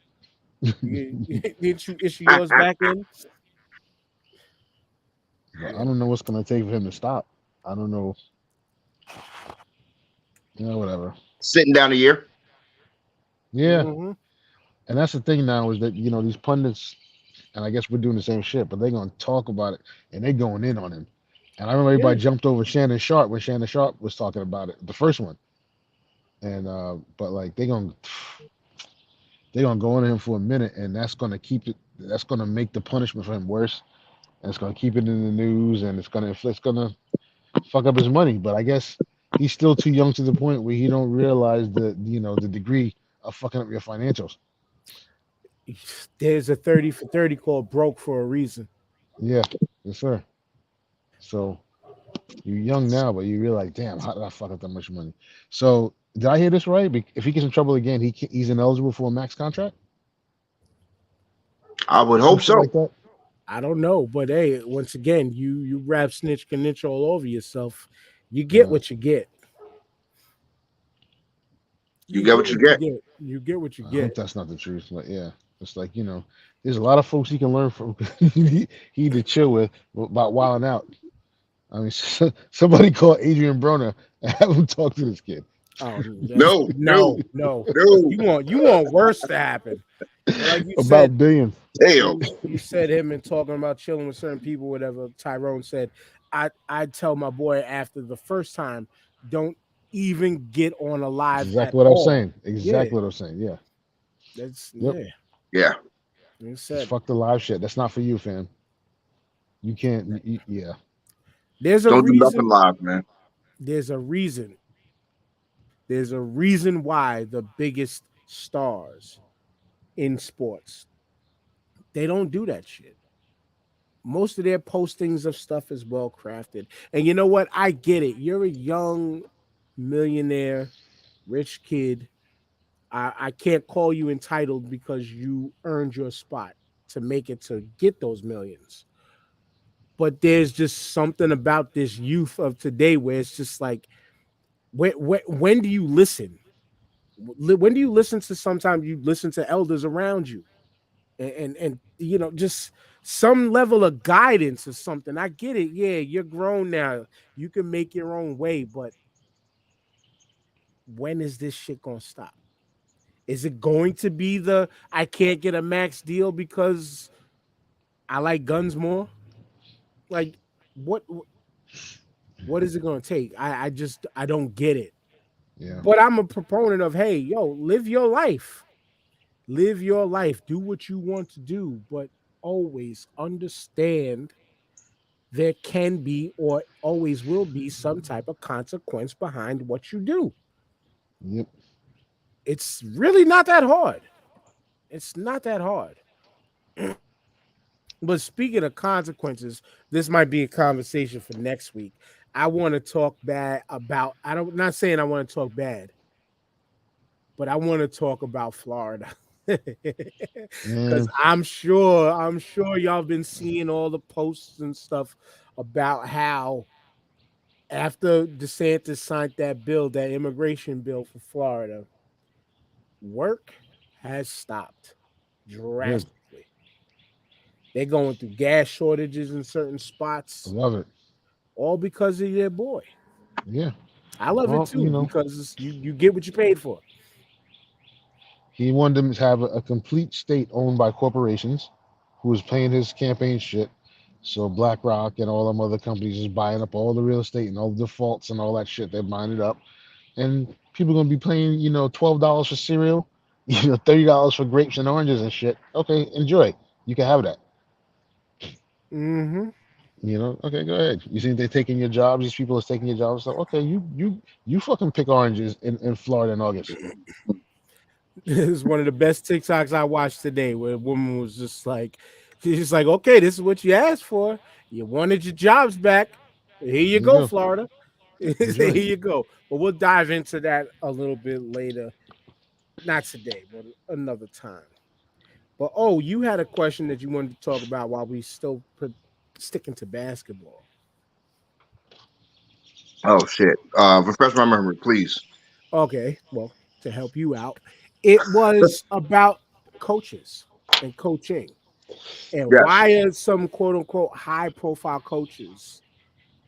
Didn't you issue yours back in? But I Yeah. don't know what's gonna take for him to stop. I don't know. Whatever. Sitting down a year. Yeah, Hmm. and that's the thing now is that these pundits, and I guess we're doing the same shit, but they're gonna talk about it and they going in on him. And I remember Yeah. everybody jumped over Shannon Sharp when Shannon Sharp was talking about it, the first one. And but like they gonna go on him for a minute, and that's gonna keep it. That's gonna make the punishment for him worse, and it's gonna keep it in the news, and it's gonna fuck up his money. But I guess he's still too young to the point where he don't realize the degree of fucking up your financials. There's a 30 for 30 called broke for a reason. Yeah, yes sir. So you're young now, but you realize, damn, how did I fuck up that much money? So did I hear this right? If he gets in trouble again, he's ineligible for a max contract, I would some hope shit so. like that. I don't know, but hey, once again, you rap snitch can itch all over yourself. You get Uh, what you get. You You get get what you what you get. get. You get what you I hope get. that's not the truth. But yeah, it's like there's a lot of folks he can learn from. he to chill with about wilding out. I mean, somebody call Adrian Broner and have him talk to this kid Oh, that's No, no, no. no. You want worse to happen. And like you said, about billions. Damn. you said him and talking about chilling with certain people, whatever. Tyrone said, I'd tell my boy after the first time, don't even get on a That's live at exactly what I was all. saying. Yeah, Exactly what I was saying. Yeah. that's Yep. yeah. Yeah. He Just said fuck the live shit. That's not for you, fam. You can't. Yeah. there's a Don't do reason. nothing live, man. There's a reason. There's a reason why the biggest stars in sports they don't do that shit. Most of their postings of stuff is well crafted. And you know what? I get it. You're a young millionaire, rich kid. I can't call you entitled because you earned your spot to make it to get those millions. But there's just something about this youth of today where it's just like, when do you listen? When do you listen to? Sometimes you listen to elders around you, and just some level of guidance or something. I get it. Yeah, you're grown now. You can make your own way, but when is this shit gonna stop? Is it going to be the I can't get a max deal because I like guns more? Like what what is it gonna take? I don't get it. Yeah. But I'm a proponent of, hey, yo, live your life. Live your life. Do what you want to do, but always understand there can be or always will be some type of consequence behind what you do. Yep. It's really not that hard. It's not that hard. But speaking of consequences, this might be a conversation for next week. I want to talk bad about, I don't, not saying I want to talk bad, but I want to talk about Florida. Because Man, I'm sure y'all been seeing all the posts and stuff about how after DeSantis signed that bill, that immigration bill for Florida, work has stopped good. drastically. They're going through gas shortages in certain I spots, love it. all because of your boy. Yeah. I love it Well, too because you get what you paid for. he wanted them to have a complete state owned by corporations who was paying his campaign shit. So BlackRock and all them other companies is buying up all the real estate and all the defaults and all that shit. They're buying it up. And people gonna be paying, $12 for cereal, $30 for grapes and oranges and shit. Okay, enjoy. You can have that. Hmm. Okay, go ahead. You think they're taking your jobs? These people is taking your jobs. So okay, you fucking pick oranges in Florida in August. This is one of the best TikToks I watched today, where a woman was just like, she's just like, okay, this is what you asked for. You wanted your jobs back. Here you There you go, go. Florida. Here Enjoy. you go. But we'll dive into that a little bit later. Not today, but another time. But oh, you had a question that you wanted to talk about while we still sticking to basketball. Oh shit. Refresh my memory, please. Okay, well, to help you out, it was about coaches and coaching, and Yes. why are some quote unquote high profile coaches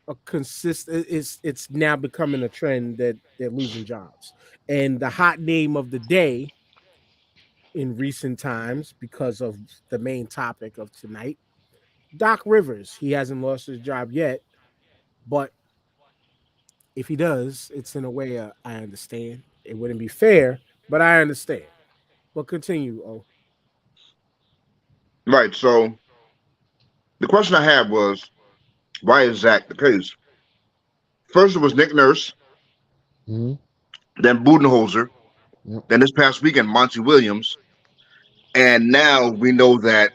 a consistent? It's now becoming a trend that they're losing jobs. And the hot name of the day in recent times, because of the main topic of tonight, Doc Rivers. He hasn't lost his job yet, but if he does, it's in a way I understand. It wouldn't be fair, but I understand. But continue. Oh, Right. So the question I had was, why is that the case? First, it was Nick Nurse, Hmm. then Budenholzer, Yep. then this past weekend, Monty Williams, and now we know that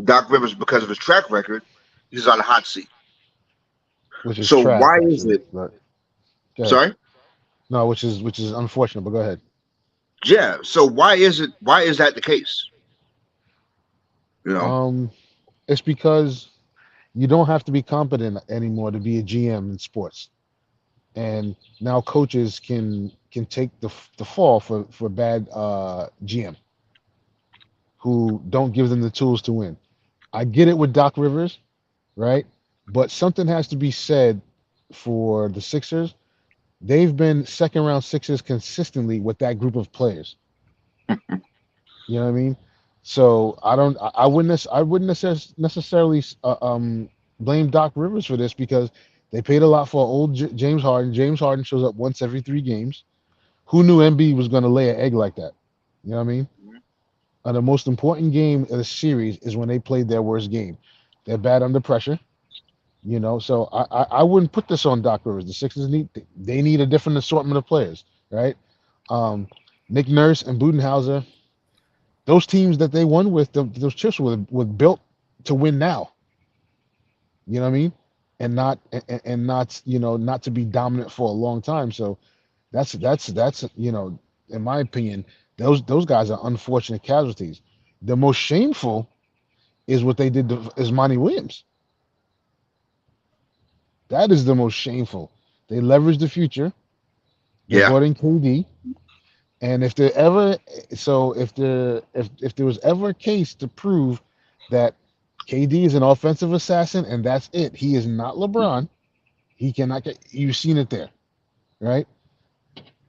Doc Rivers, because of his track record, he's on the hot seat. Which is So trash, why is actually. it? But go ahead. Sorry. No, which is unfortunate. But go ahead. Yeah. So why is it? Why is that the case? You know. Um, it's because you don't have to be competent anymore to be a GM in sports, and now coaches can take the fall for bad GM who don't give them the tools to win. I get it with Doc Rivers, right? But something has to be said for the Sixers. They've been second round Sixers consistently with that group of players. You know what I mean? So I don't. I wouldn't necessarily blame Doc Rivers for this because they paid a lot for old James Harden. James Harden shows up once every 3 games. Who knew Embiid was going to lay an egg like that? You know what I mean? And the most important game of the series is when they played their worst game. They're bad under pressure. So I wouldn't put this on Doc Rivers. The Sixers need a different assortment of players, right? Um, Nick Nurse and Budenholzer, those teams that they won with, those chips were built to win now. You know what I mean? And not not to be dominant for a long time. So that's in my opinion, those guys are unfortunate casualties. The most shameful is what they did is Monty Williams. That is the most shameful. They leveraged the future. They Yeah. brought in KD, and if there was ever a case to prove that KD is an offensive assassin and that's it, he is not LeBron. He cannot get. You've seen it there, right?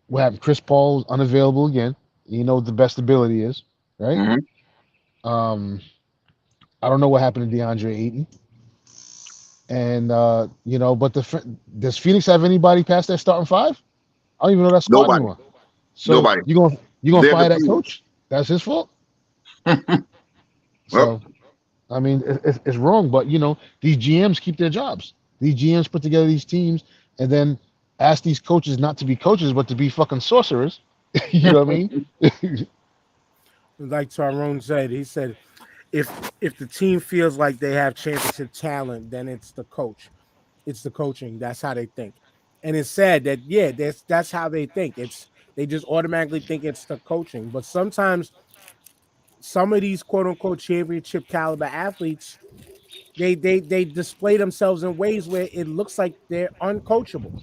What happened? Chris Paul was unavailable again. You know what the best ability is, right? Hmm. Um, I don't know what happened to DeAndre Ayton, and but does Phoenix have anybody past their starting five? I don't even know that squad Nobody. anymore. So Nobody. you gonna They're fire that depleted. coach? That's his fault. Well, So I mean, it's wrong, but these GMs keep their jobs. These GMs put together these teams and then ask these coaches not to be coaches, but to be fucking sorcerers. You know what I mean? Like Tyrone said, he said if the team feels like they have championship talent, then it's the coach. It's the coaching. That's how they think. And it's sad that yeah, that's how they think. It's they just automatically think it's the coaching. But sometimes some of these quote unquote championship caliber athletes, they display themselves in ways where it looks like they're uncoachable.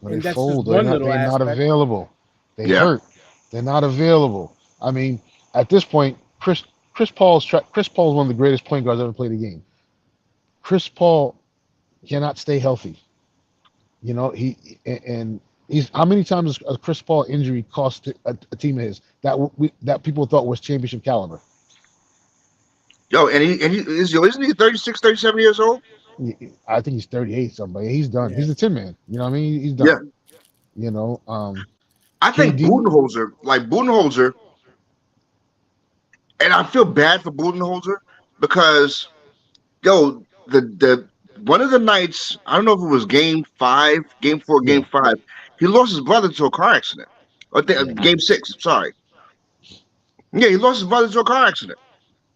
When they And that's just fold, one little they're not aspect. available. They Yeah. hurt. They're not available. I mean, at this point, Chris Paul is one of the greatest point guards ever played the game. Chris Paul cannot stay healthy. And he's how many times has a Chris Paul injury cost a team of his that people thought was championship caliber? Yo, isn't he 36, 37 years old? I think he's 38 something. He's done. Yeah. He's a tin man. You know what I mean? He's Yeah. done. You know, I think KD. Budenholzer, and I feel bad for Budenholzer because yo, the one of the nights, I don't know if it was game four, Yeah, game 5, he lost his brother to a car accident. Or yeah, game 6, sorry. Yeah, he lost his brother to a car accident.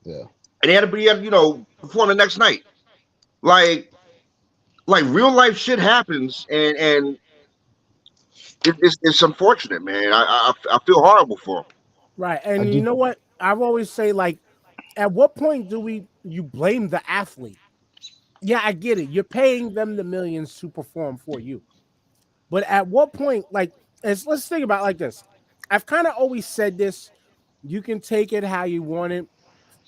yeah. And he had to perform the next night. Like like real life shit happens, and it's unfortunate, man. I feel horrible for him. Right. I And you do. know what? I've always say like at what point do you blame the athlete? Yeah, I get it. You're paying them the millions to perform for you. But at what point, like, let's think about it like this. I've kind of always said this. You can take it how you want it,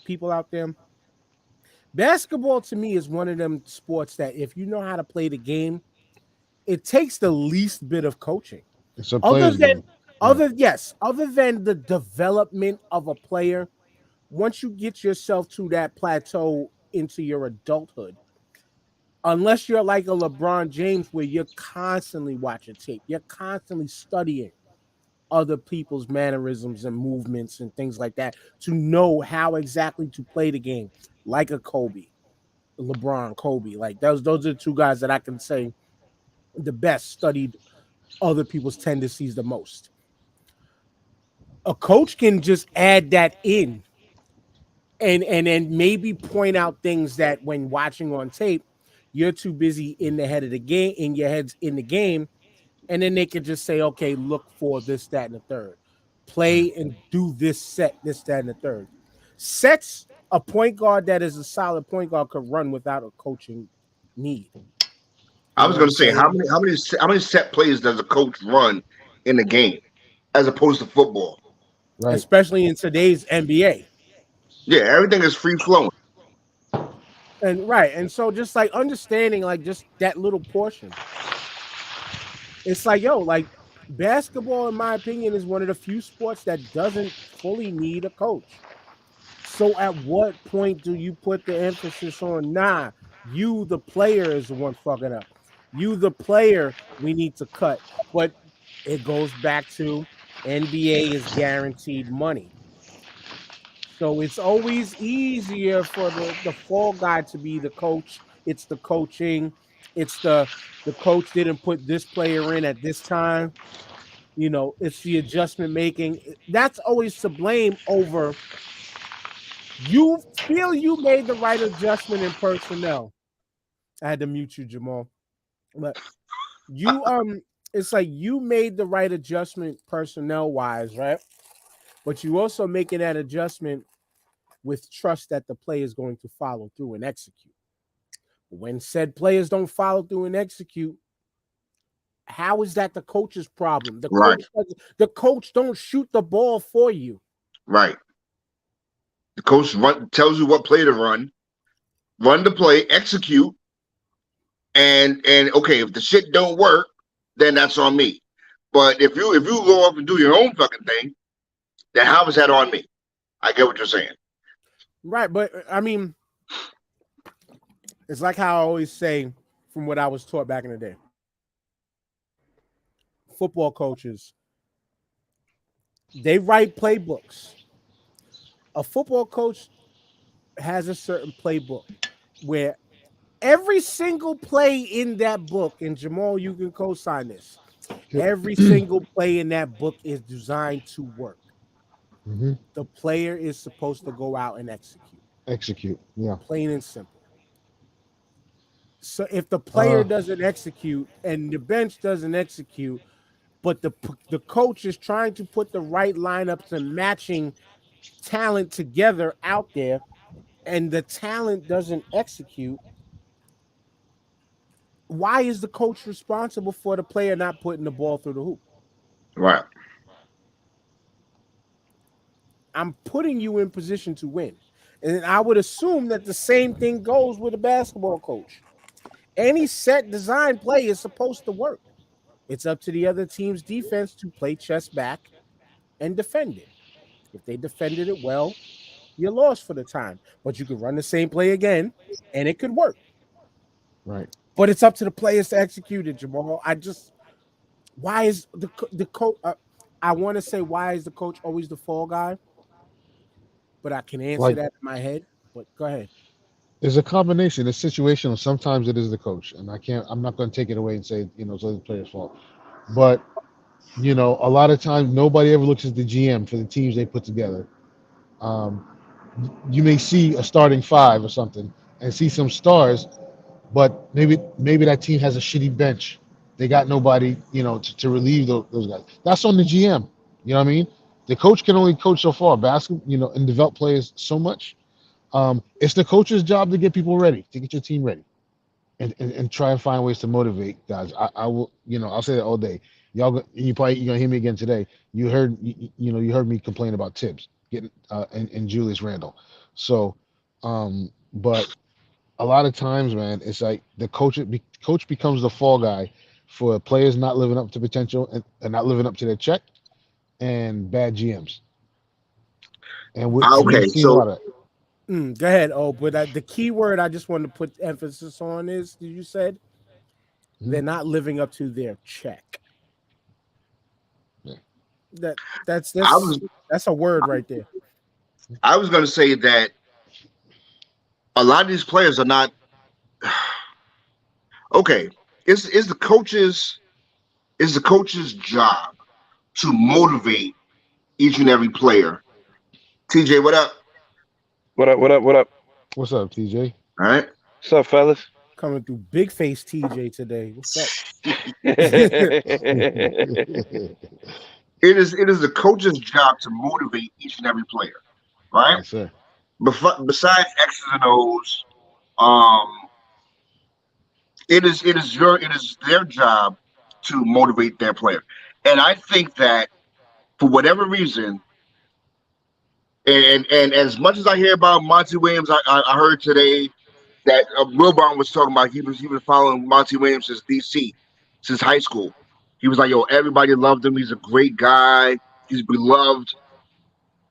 people out there. Basketball to me is one of them sports that if you know how to play the game, it takes the least bit of coaching. It's a Other player's than game. Yeah, other than the development of a player, once you get yourself to that plateau into your adulthood, unless you're like a LeBron James where you're constantly watching tape, you're constantly studying other people's mannerisms and movements and things like that to know how exactly to play the game, like a Kobe, LeBron, Kobe. Like those are the two guys that I can say the best studied other people's tendencies the most. A coach can just add that in and then maybe point out things that when watching on tape, you're too busy in the head of the game, in your head's in the game, and then they could just say, okay, look for this, that, and the third. Play and do this set, this, that, and the third. Sets a point guard that is a solid point guard could run without a coaching need. I You was know what gonna I'm say how saying? many how many how many set plays does a coach run in the game as opposed to football? right. Especially in today's NBA. Yeah, everything is free flowing. And right. And so just like understanding like just that little portion. It's like, yo, like basketball, in my opinion, is one of the few sports that doesn't fully need a coach. So at what point do you put the emphasis on, nah, you, the player, is the one fucking up? You, the player, we need to cut. But it goes back to NBA is guaranteed money. So it's always easier for the fall guy to be the coach. It's the coaching. It's the coach didn't put this player in at this time. You know, it's the adjustment making. That's always to blame over you feel you made the right adjustment in personnel. I had to mute you, Jamal. But you it's like you made the right adjustment personnel wise, right? But you also making that adjustment with trust that the player is going to follow through and execute. When said players don't follow through and execute, how is that the coach's problem? Right, The coach don't shoot the ball for you. right. The coach tells you what play to run the play, execute, and okay, if the shit don't work, then that's on me. But if you go off and do your own fucking thing, then how is that on me? I get what you're saying. Right, but I mean, it's like how I always say from what I was taught back in the day. Football coaches, they write playbooks. A football coach has a certain playbook where every single play in that book, and Jamal, you can co-sign this. Yep. Every single play in that book is designed to work. Hmm. The player is supposed to go out and execute, Execute. Yeah. plain and simple. So if the player Uh, doesn't execute and the bench doesn't execute, but the coach is trying to put the right lineups and matching talent together out there, and the talent doesn't execute, why is the coach responsible for the player not putting the ball through the hoop? Right. I'm putting you in position to win. And I would assume that the same thing goes with a basketball coach. Any set design play is supposed to work. It's up to the other team's defense to play chess back and defend it. If they defended it well, you're lost for the time. But you could run the same play again and it could work. right. But it's up to the players to execute it, Jamal. Why is the coach? I want to say, why is the coach always the fall guy? But I can answer Like that in my head. But go ahead. it's a combination. It's situational. Sometimes it is the coach, and I can't. I'm not going to take it away and say it's the player's fault. But a lot of times nobody ever looks at the GM for the teams they put together. Um, you may see a starting five or something and see some stars, but maybe that team has a shitty bench. They got nobody, to relieve those guys. That's on the GM. You know what I mean? The coach can only coach so far, basketball, and develop players so much. It's the coach's job to get people ready, to get your team ready, and try and find ways to motivate guys. I will, I'll say that all day. You're gonna hear me again today. You heard me complain about Tibbs getting and Julius Randle. So, but a lot of times, man, it's like the coach becomes the fall guy for players not living up to potential and not living up to their check and bad GMs. And Okay, we've seen a so lot of it. Go ahead. Oh, but the key word I just wanted to put emphasis on is you said Mhm. they're not living up to their check. Yeah. That that's I that's was that's a word right there. I was going to say that a lot of these players are not okay. Is the coach's job to motivate each and every player. TJ, what up? What up? What up? What up? What's up, TJ? All right. What's up, fellas? Coming through big face TJ today. What's up? It is the coach's job to motivate each and every player, right? Yes, sir. Besides X's and O's, um, it is their job to motivate their player, and I think that for whatever reason, and as much as I hear about Monty Williams, I heard today that Wilbon was talking about he was following Monty Williams since DC, since high school. He was like, yo, everybody loved him. He's a great guy. He's beloved.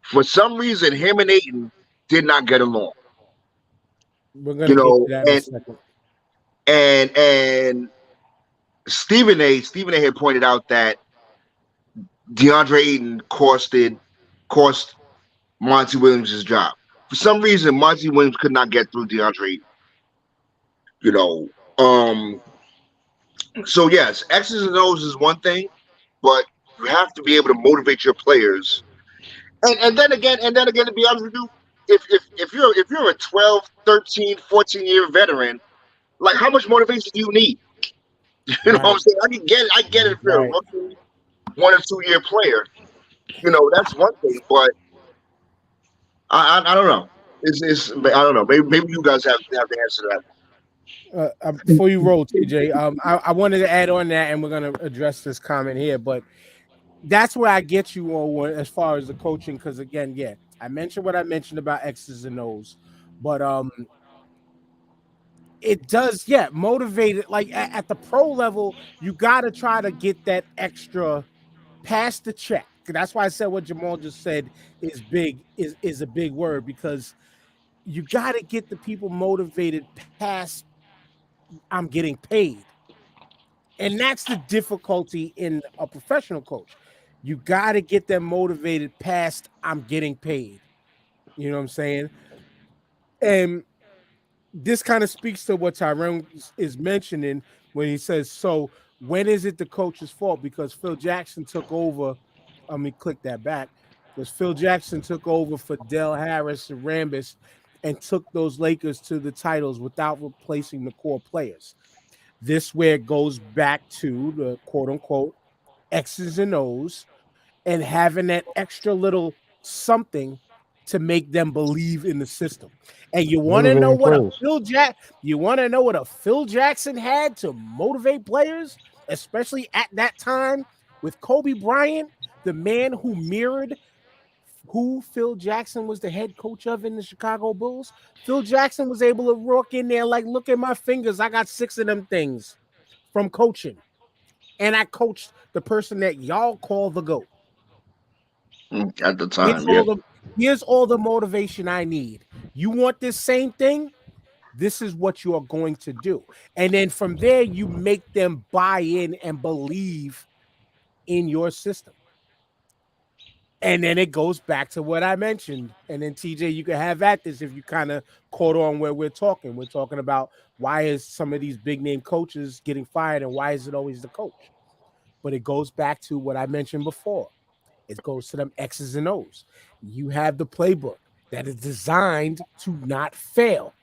For some reason, him and Aiton did not get along. We're gonna You get to know, that in a second. and Stephen A had pointed out that DeAndre Ayton cost Monty Williams his job. For some reason, Monty Williams could not get through DeAndre Ayton. You know, um, so yes, X's and O's is one thing, but you have to be able to motivate your players. And then again, to be honest with you, if you're a 12, 13, 14 year veteran, like how much motivation do you need? You know what I'm Right, saying? I get it if you're a right. rookie, 1 or 2 year player. That's one thing, but I don't know. It's I don't know. Maybe you guys have the answer to that. Before you roll, TJ, I wanted to add on that, and we're gonna address this comment here, but that's where I get you on as far as the coaching, because again, yeah, I mentioned what I mentioned about X's and O's, but it does, yeah, motivate it. Like at the pro level, you got to try to get that extra past the check. That's why I said what Jamal just said is big, is a big word, because you got to get the people motivated past I'm getting paid. And that's the difficulty in a professional coach. You got to get them motivated past I'm getting paid. You know what I'm saying? And this kind of speaks to what Tyrone is mentioning when he says, so when is it the coach's fault? Because Phil Jackson took over. Let me click that back. Because Phil Jackson took over for Del Harris and Rambis and took those Lakers to the titles without replacing the core players. This where it goes back to the quote unquote X's and O's and having that extra little something to make them believe in the system. And you want to know Motivating what a players. you want to know what a Phil Jackson had to motivate players, especially at that time with Kobe Bryant, the man who mirrored who Phil Jackson was the head coach of in the Chicago Bulls. Phil Jackson was able to walk in there like, look at my fingers. I got 6 of them things from coaching. And I coached the person that y'all call the GOAT. At the time, yeah. Here's all the motivation I need. You want this same thing? This is what you are going to do. And then from there, you make them buy in and believe in your system. And then it goes back to what I mentioned. And then TJ, you can have at this if you kind of caught on where we're talking. We're talking about why is some of these big name coaches getting fired and why is it always the coach? But it goes back to what I mentioned before. It goes to them X's and O's. You have the playbook that is designed to not fail.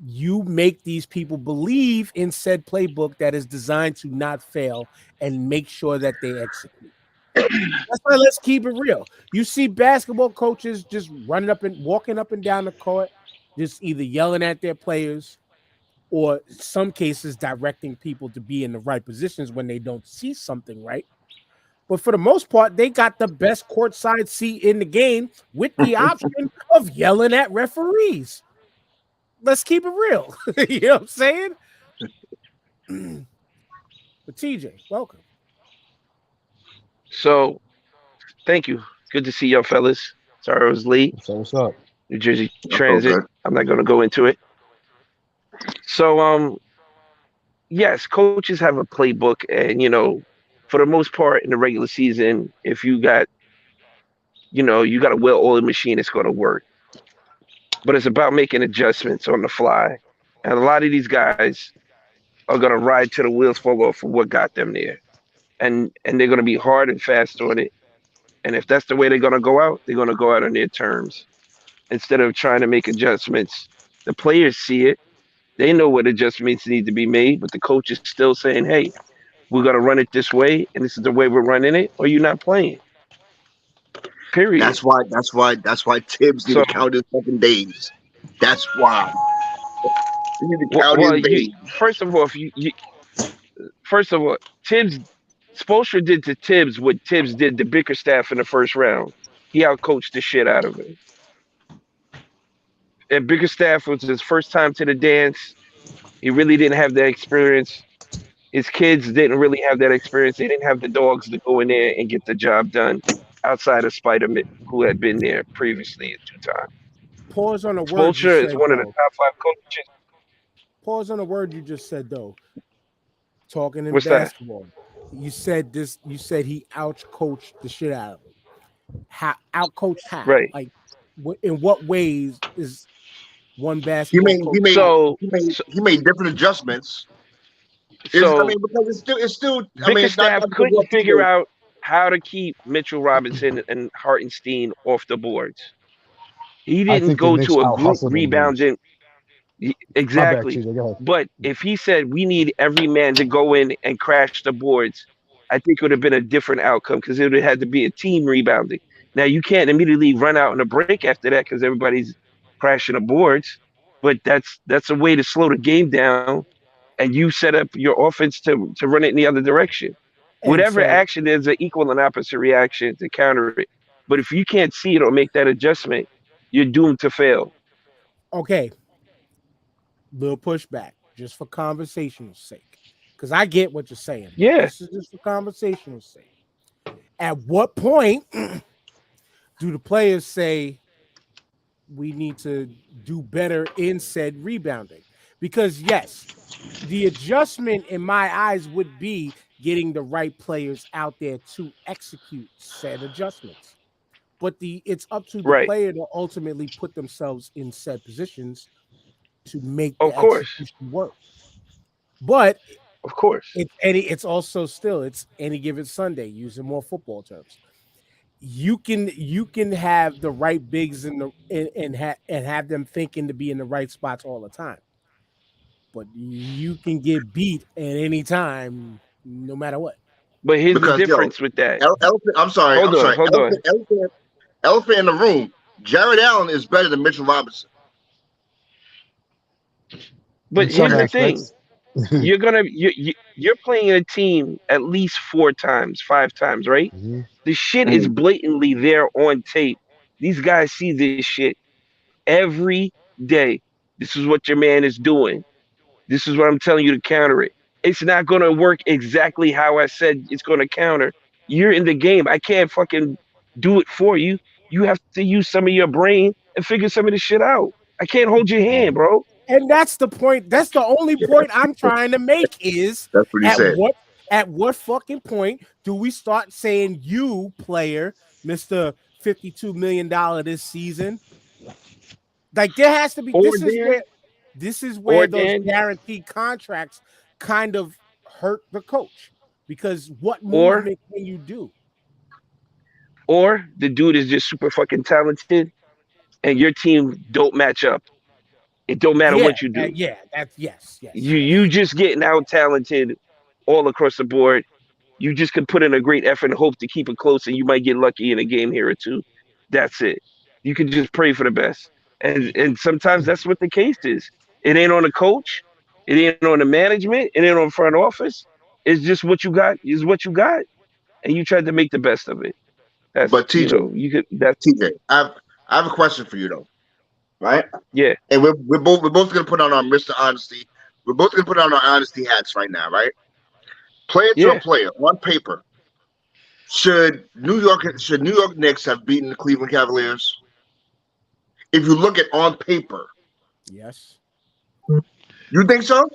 You make these people believe in said playbook that is designed to not fail and make sure that they execute. That's why let's keep it real. You see basketball coaches just running up and walking up and down the court, just either yelling at their players or some cases directing people to be in the right positions when they don't see something right. But for the most part, they got the best courtside seat in the game with the option of yelling at referees. Let's keep it real. You know what I'm saying? But TJ, welcome. So, thank you. Good to see y'all, fellas. Sorry I was late. So what's up? New Jersey That's all Transit. good. I'm not going to go into it. So, yes, coaches have a playbook, and for the most part in the regular season, if you got a well-oiled machine, it's going to work. But it's about making adjustments on the fly, and a lot of these guys are going to ride till the wheels fall off for what got them there, and they're going to be hard and fast on it. And if that's the way they're going to go out, they're going to go out on their terms instead of trying to make adjustments. The players see it. They know what adjustments need to be made, but the coach is still saying, hey, we're going to run it this way, and this is the way we're running it, or you're not playing. Period. That's why Tibbs need So, to count his fucking days. That's why. He need to count his well, days. first of all, if first of all, Tibbs, Spoelstra did to Tibbs what Tibbs did to Bickerstaff in the first round. He outcoached the shit out of him. And Bickerstaff was his first time to the dance. He really didn't have that experience. His kids didn't really have that experience. They didn't have the dogs to go in there and get the job done outside of Spider-Man, who had been there previously 2 times. Pause on a word you Spoelstra is said, one of the though. top 5 coaches. Pause on a word you just said, though. Talking in What's that? basketball. You said this, you said he out-coached the shit out of him. Out-coached how? Right. Like, in what ways is one He basketball made coach? he made So, he made so, he made different adjustments. I so mean, because it's still. I mean, it's Bickerstaff not to couldn't what figure people. out how to keep Mitchell Robinson and Hartenstein off the boards. He I didn't think the go Knicks to a out group hustled them dudes. rebounding. My bad, Exactly. TJ. Go ahead. But if he said we need every man to go in and crash the boards, I think it would have been a different outcome because it would have had to be a team rebounding. Now you can't immediately run out on a break after that because everybody's crashing the boards. But that's a way to slow the game down, and you set up your offense to run it in the other direction. And Whatever so, action is an equal and opposite reaction to counter it. But if you can't see it or make that adjustment, you're doomed to fail. okay, little pushback just for conversational sake. Because I get what you're saying, but Yeah. this is just for conversational sake. At what point do the players say we need to do better in said rebounding? Because yes, the adjustment in my eyes would be getting the right players out there to execute said adjustments. but it's up to the Right. player to ultimately put themselves in said positions to make Of the course. execution work. But Of course. it's also still it's any given Sunday using more football terms. You can have the right bigs in the and have them thinking to be in the right spots all the time, but you can get beat at any time, no matter what. But here's the Because yo, difference with that. elephant. I'm sorry. Hold I'm on, sorry. hold on. Elephant in the room. Jared Allen is better than Mitchell Robinson. But In some here's the thing. aspects. You're playing a team at least 4 times, 5 times, right? Mhm. The shit is Mhm. blatantly there on tape. These guys see this shit every day. This is what your man is doing. This is what I'm telling you to counter it. It's not going to work exactly how I said it's going to counter. You're in the game. I can't fucking do it for you. You have to use some of your brain and figure some of this shit out. I can't hold your hand, bro. And that's the point. That's the only point I'm trying to make is That's what he at said. what at what fucking point do we start saying you player, Mr. $52 million this season? Like there has to be Or Dan, this is or where those Dan, guaranteed contracts kind of hurt the coach because what or movement can you do? or the dude is just super fucking talented, and your team don't match up. It don't matter Yeah, what you do. that's yes, yes, You yes. just getting out talented all across the board. You just could put in a great effort and hope to keep it close, and you might get lucky in a game here or two. That's it. You can just pray for the best, and sometimes that's what the case is. It ain't on the coach, it ain't on the management, it ain't on front office. It's just what you got is what you got, and you tried to make the best of it. That's But TJ, you could that's I have a question for you though, right? yeah, And we're both gonna put on our Mr. Honesty. We're both gonna put on our honesty hats right now, right? Player to a yeah. player on paper. Should New York Knicks have beaten the Cleveland Cavaliers? If you look at on paper, Yes. you think so?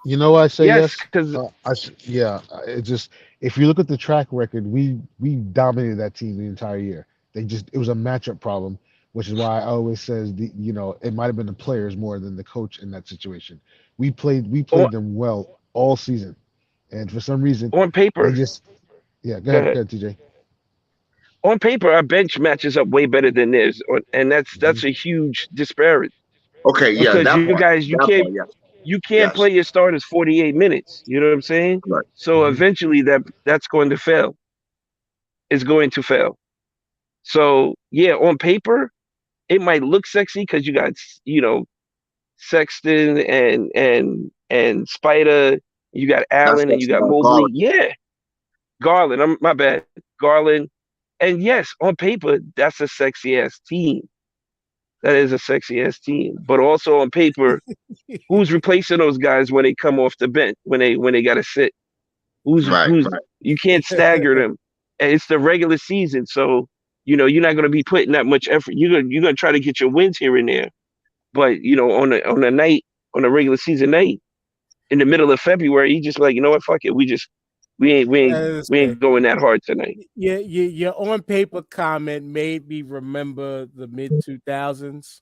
You know why I say Yes, yes? because Yeah. It just if you look at the track record, we dominated that team the entire year. It was a matchup problem, which is why I always says it might have been the players more than the coach in that situation. We played on, them well all season, and for some reason on they paper, just yeah. go ahead. Go ahead, TJ. On paper, our bench matches up way better than theirs, and that's Hmm. a huge disparity Okay, yeah, because that you part. guys That part, yes. you can't Yes. play your starters 48 minutes. You know what I'm saying? Right. So Hmm. eventually that's going to fail. It's going to fail. So yeah, on paper, it might look sexy because you got Sexton and Spider, you got That's Allen and you got Mobley. Garland. Yeah, Garland. I'm my bad, Garland. And yes, on paper, that's a sexy ass team. That is a sexy ass team. But also on paper, who's replacing those guys when they come off the bench when they got to sit? Right, Who's right. you can't stagger them. And it's the regular season, so you're not going to be putting that much effort. You're gonna try to get your wins here and there, but on a regular season night in the middle of February, you just like what, fuck it, we ain't we ain't we Listen, ain't going that hard tonight. your on paper comment made me remember the mid 2000s,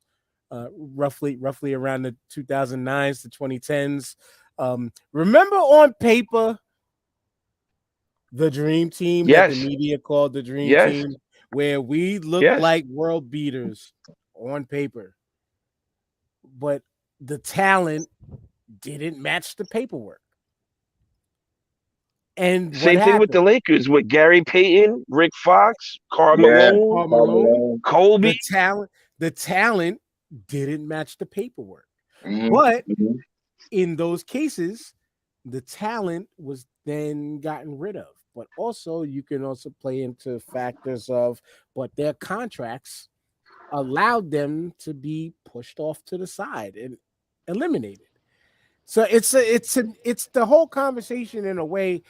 roughly around the 2009s to 2010s. Remember on paper the dream team that the Yes, media called the dream yes, team, where we looked yes. like world beaters on paper, but the talent didn't match the paperwork. And what Same thing with the happened? Lakers with Gary Payton, Rick Fox, Karl Yeah. Malone, Karl Karl Malone, Malone. Kobe. the talent didn't match the paperwork. Hmm. But Hmm. in those cases, the talent was then gotten rid of. But also, you can also play into factors of, but their contracts allowed them to be pushed off to the side and eliminated. So it's the whole conversation in a way,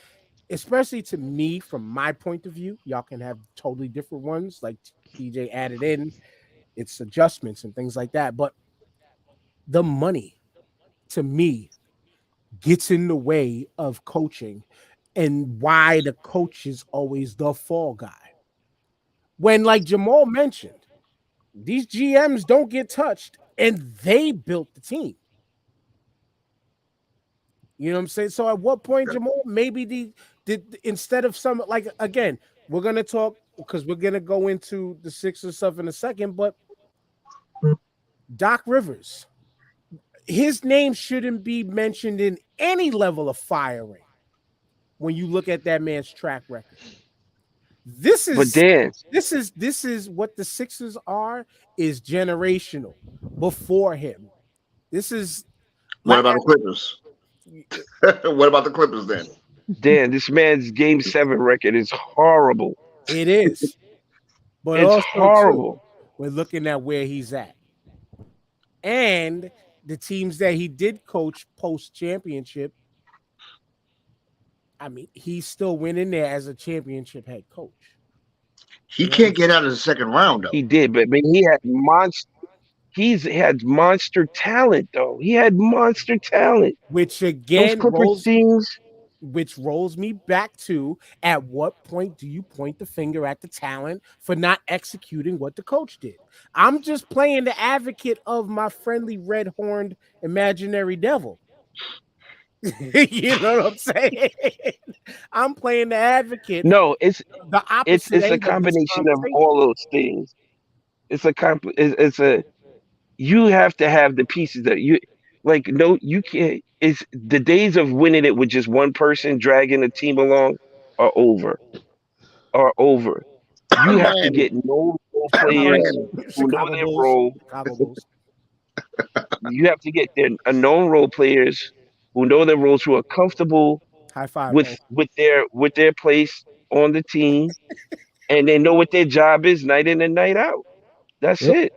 especially to me from my point of view. Y'all can have totally different ones, like TJ added in its adjustments and things like that. But the money, to me, gets in the way of coaching and why the coach is always the fall guy. When, like Jamal mentioned, these GMs don't get touched, and they built the team. You know what I'm saying? So at what point, Jamal, maybe the instead of some, like, again, we're gonna talk because we're gonna go into the Sixers stuff in a second, but Doc Rivers, his name shouldn't be mentioned in any level of firing when you look at that man's track record. This But is Dan, this is what the Sixers are, is generational before him. This is What like about the Clippers? What about the Clippers then? this man's Game 7 record is horrible. it is. But It's also too, horrible. we're looking at where he's at. And the teams that he did coach post championship, I mean, he's still winning there as a championship head coach. He You know what I'm can't get saying? out of the second round though. He did, but I mean, he's had monster talent though. He had monster talent. Which Those again Clippers rolls teams. which rolls me back to, at what point do you point the finger at the talent for not executing what the coach did? I'm just playing the advocate of my friendly red horned imaginary devil. You know what I'm saying? I'm playing the advocate, No, the it's opposite it's a end of this combination of conversation. all those things. It's a you have to have the pieces that you like. No, you can't. It's the days of winning it with just one person dragging a team along are over. Are over. You have to Man, get no role players man. who know Chicago their Bulls. role. Chicago Bulls. You have to get their a known role players who know their roles, who are comfortable High five, with Paul. their place on the team, and they know what their job is night in and night out. That's Yep. it.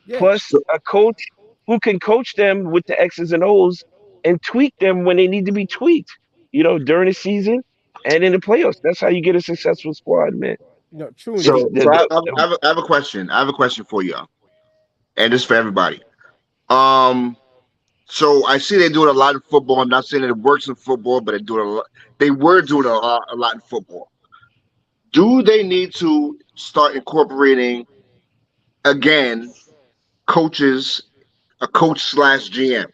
Yeah. Plus a coach who can coach them with the X's and O's and tweak them when they need to be tweaked, during the season and in the playoffs. That's how you get a successful squad, man. No, true It's So, indeed. so I have a question. I have a question for y'all, and this for everybody. Um, so I see they're doing a lot of football. I'm not saying that it works in football, but they're doing a lot. They were doing a lot in football. Do they need to start incorporating again coaches, a coach slash GM?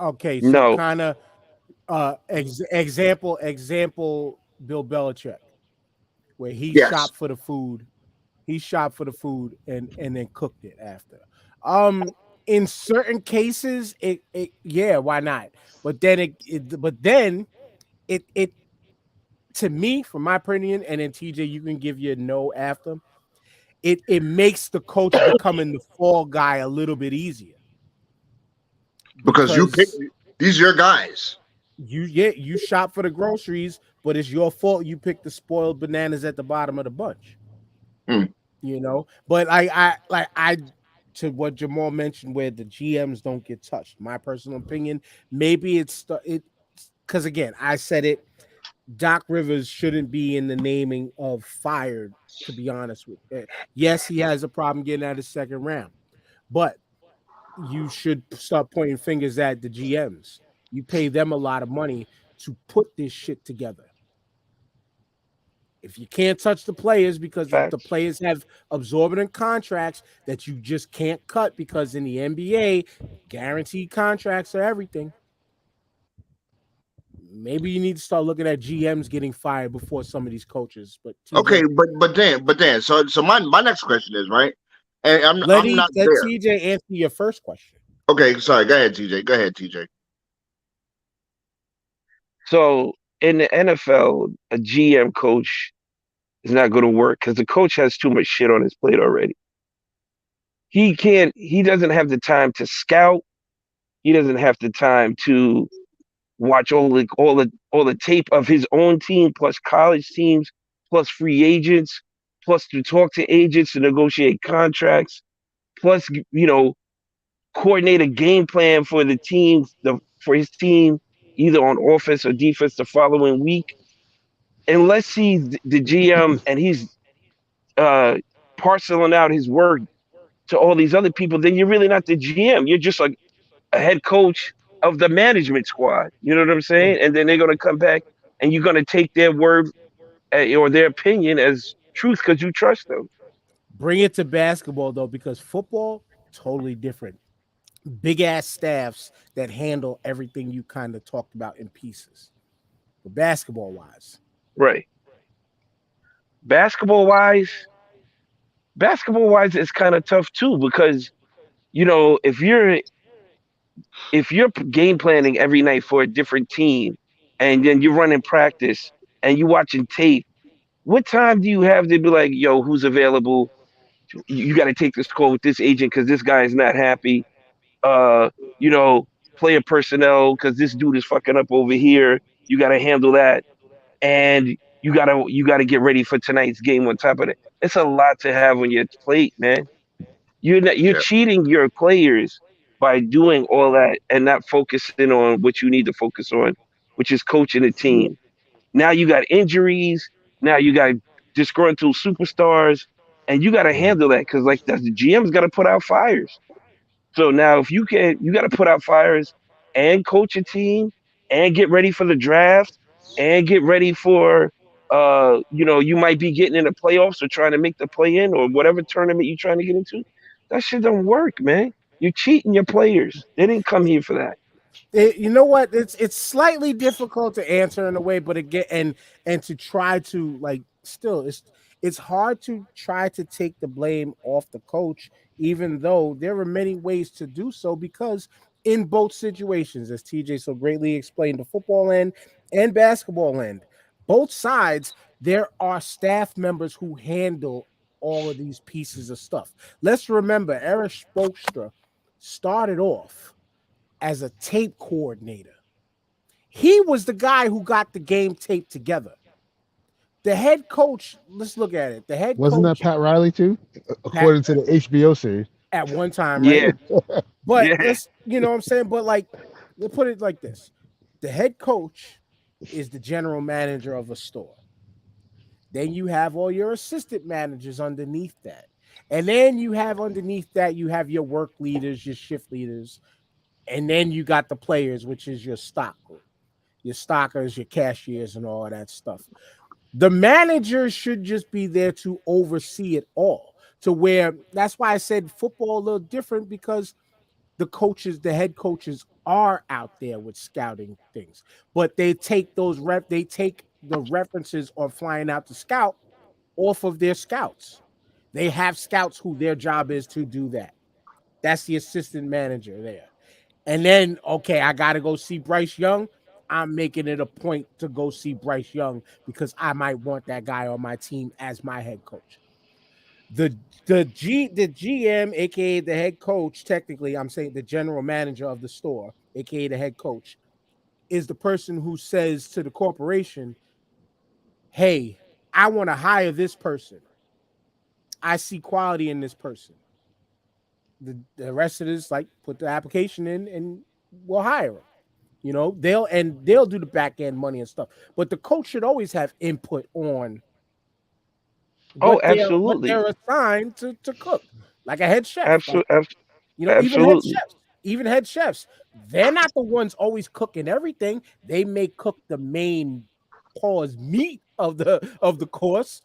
Okay, so no kind of example Bill Belichick, where he Yes, shopped for the food. He shopped for the food and then cooked it after. Um, in certain cases, it yeah, why not? But then it to me, from my opinion, and then TJ, you can give your no after. It makes the coach becoming the fall guy a little bit easier because you pick because these are your guys. you shop for the groceries, but it's your fault you picked the spoiled bananas at the bottom of the bunch. Hmm. But I to what Jamal mentioned, where the GMs don't get touched. My personal opinion, maybe it because again, I said it. Doc Rivers shouldn't be in the naming of fired. To be honest with you, yes, he has a problem getting out of the second round, but you should start pointing fingers at the GMs. You pay them a lot of money to put this shit together. If you can't touch the players because the facts. players have absorbent contracts that you just can't cut because in the NBA, guaranteed contracts are everything. Maybe you need to start looking at GMs getting fired before some of these coaches. But Okay, TJ, but Dan. So my next question is right, and I'm not let there. TJ answer your first question. Okay, sorry. Go ahead, TJ. Go ahead, TJ. So in the NFL, a GM coach is not going to work because the coach has too much shit on his plate already. He doesn't have the time to scout. He doesn't have the time to watch all the tape of his own team, plus college teams, plus free agents, plus to talk to agents to negotiate contracts, plus coordinate a game plan for for his team, either on offense or defense the following week. Unless he's the GM and he's uh, parceling out his work to all these other people, then you're really not the GM. You're just like a head coach of the management squad. You know what I'm saying? And then they're gonna come back and you're gonna take their word or their opinion as truth because you trust them. Bring it to basketball though, because football totally different. Big ass staffs that handle everything you kind of talked about in pieces. But basketball wise, Right. Basketball wise, basketball wise, it's kind of tough too because if you're game planning every night for a different team, and then you're running practice and you watching tape, what time do you have to be like, yo, who's available? You got to take this call with this agent because this guy is not happy. Uh, you know, player personnel because this dude is fucking up over here. You got to handle that, and you gotta get ready for tonight's game on top of it. It's a lot to have on your plate, man. You're Yeah, cheating your players by doing all that and not focusing on what you need to focus on, which is coaching the team. Now you got injuries. Now you got disgruntled superstars, and you got to handle that because like the GM's got to put out fires. So now if you got to put out fires and coach a team and get ready for the draft and get ready for you might be getting in the playoffs or trying to make the play in or whatever tournament you're trying to get into. That shit don't work, man. You're cheating your players. They didn't come here for that. you know what? It's slightly difficult to answer in a way, but again, and to try to like still, it's hard to try to take the blame off the coach, even though there are many ways to do so. Because in both situations, as TJ so greatly explained, the football end and basketball end, both sides, there are staff members who handle all of these pieces of stuff. Let's remember, Eric Spoelstra started off as a tape coordinator. He was the guy who got the game tape together. The head coach, let's look at it. The head Wasn't that coach Pat Riley too? Pat According to the HBO series. at one time, right? Yeah, But yeah. you know what I'm saying? But like, let's put it like this. The head coach is the general manager of a store. Then you have all your assistant managers underneath that. And then you have underneath that, you have your work leaders, your shift leaders, and then you got the players, which is your stock group, your stockers, your cashiers, and all of that stuff. The manager should just be there to oversee it all. To where that's why I said football a little different because the head coaches are out there with scouting things, but they take the references on flying out to scout off of their scouts. They have scouts who their job is to do that. That's the assistant manager there. And then, okay, I got to go see Bryce Young. I'm making it a point to go see Bryce Young because I might want that guy on my team as my head coach. The GM, aka the head coach, technically, I'm saying the general manager of the store, aka the head coach, is the person who says to the corporation, "Hey, I want to hire this person. I see quality in this person." The rest of this, like, put the application in and we'll hire them. You know, they'll do the back end money and stuff. But the coach should always have input on Oh, what absolutely, they're assigned to cook, like a head chef. Like, absolutely, you know, absolutely. even head chefs, they're not the ones always cooking everything. They may cook the main pause meat of the course,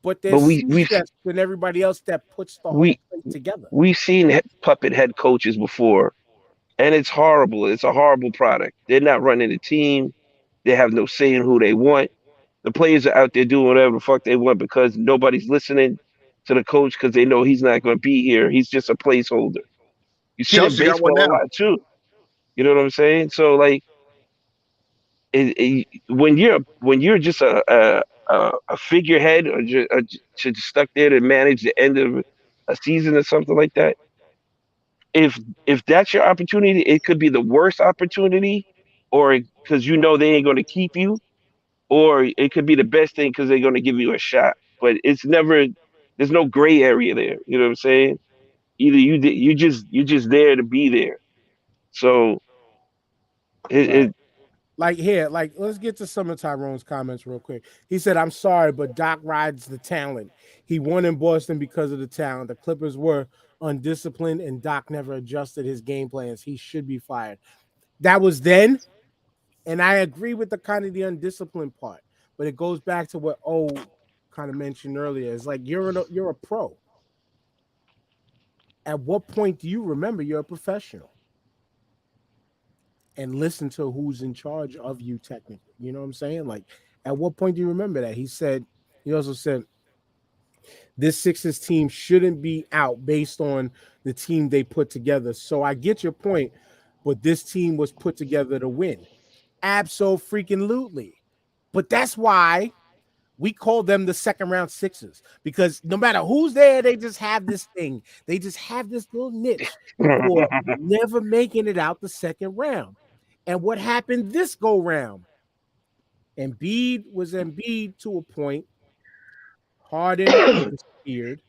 but But there's sous chefs and everybody else that puts the whole we plate together. we've seen puppet head coaches before, and it's horrible. It's a horrible product. They're not running the team. They have no say in who they want. The players are out there doing whatever the fuck they want because nobody's listening to the coach because they know he's not going to be here. He's just a placeholder. You see it in Chelsea got one baseball a now. lot too. You know what I'm saying? So like, when you're just a figurehead or just stuck there to manage the end of a season or something like that, if if that's your opportunity, it could be the worst opportunity, or because they ain't going to keep you, or it could be the best thing because they're going to give you a shot. But it's never there's no gray area there. You know what I'm saying? Either you just there to be there. So it, Right. it Like here, like let's get to some of Tyrone's comments real quick. He said, "I'm sorry, but Doc rides the talent. He won in Boston because of the talent. The Clippers were undisciplined, and Doc never adjusted his game plans. He should be fired." That was then, and I agree with the kind of the undisciplined part. But it goes back to what kind of mentioned earlier. It's like you're a pro. At what point do you remember you're a professional and listen to who's in charge of you technically? You know what I'm saying? Like, at what point do you remember that? He also said, this Sixers team shouldn't be out based on the team they put together. So I get your point, but this team was put together to win. Absolutely. But that's why we call them the second round Sixers, because no matter who's there, they just have this thing. They just have this little niche for never making it out the second round. And what happened this go round? Embiid was Embiid to a point. Harden disappeared.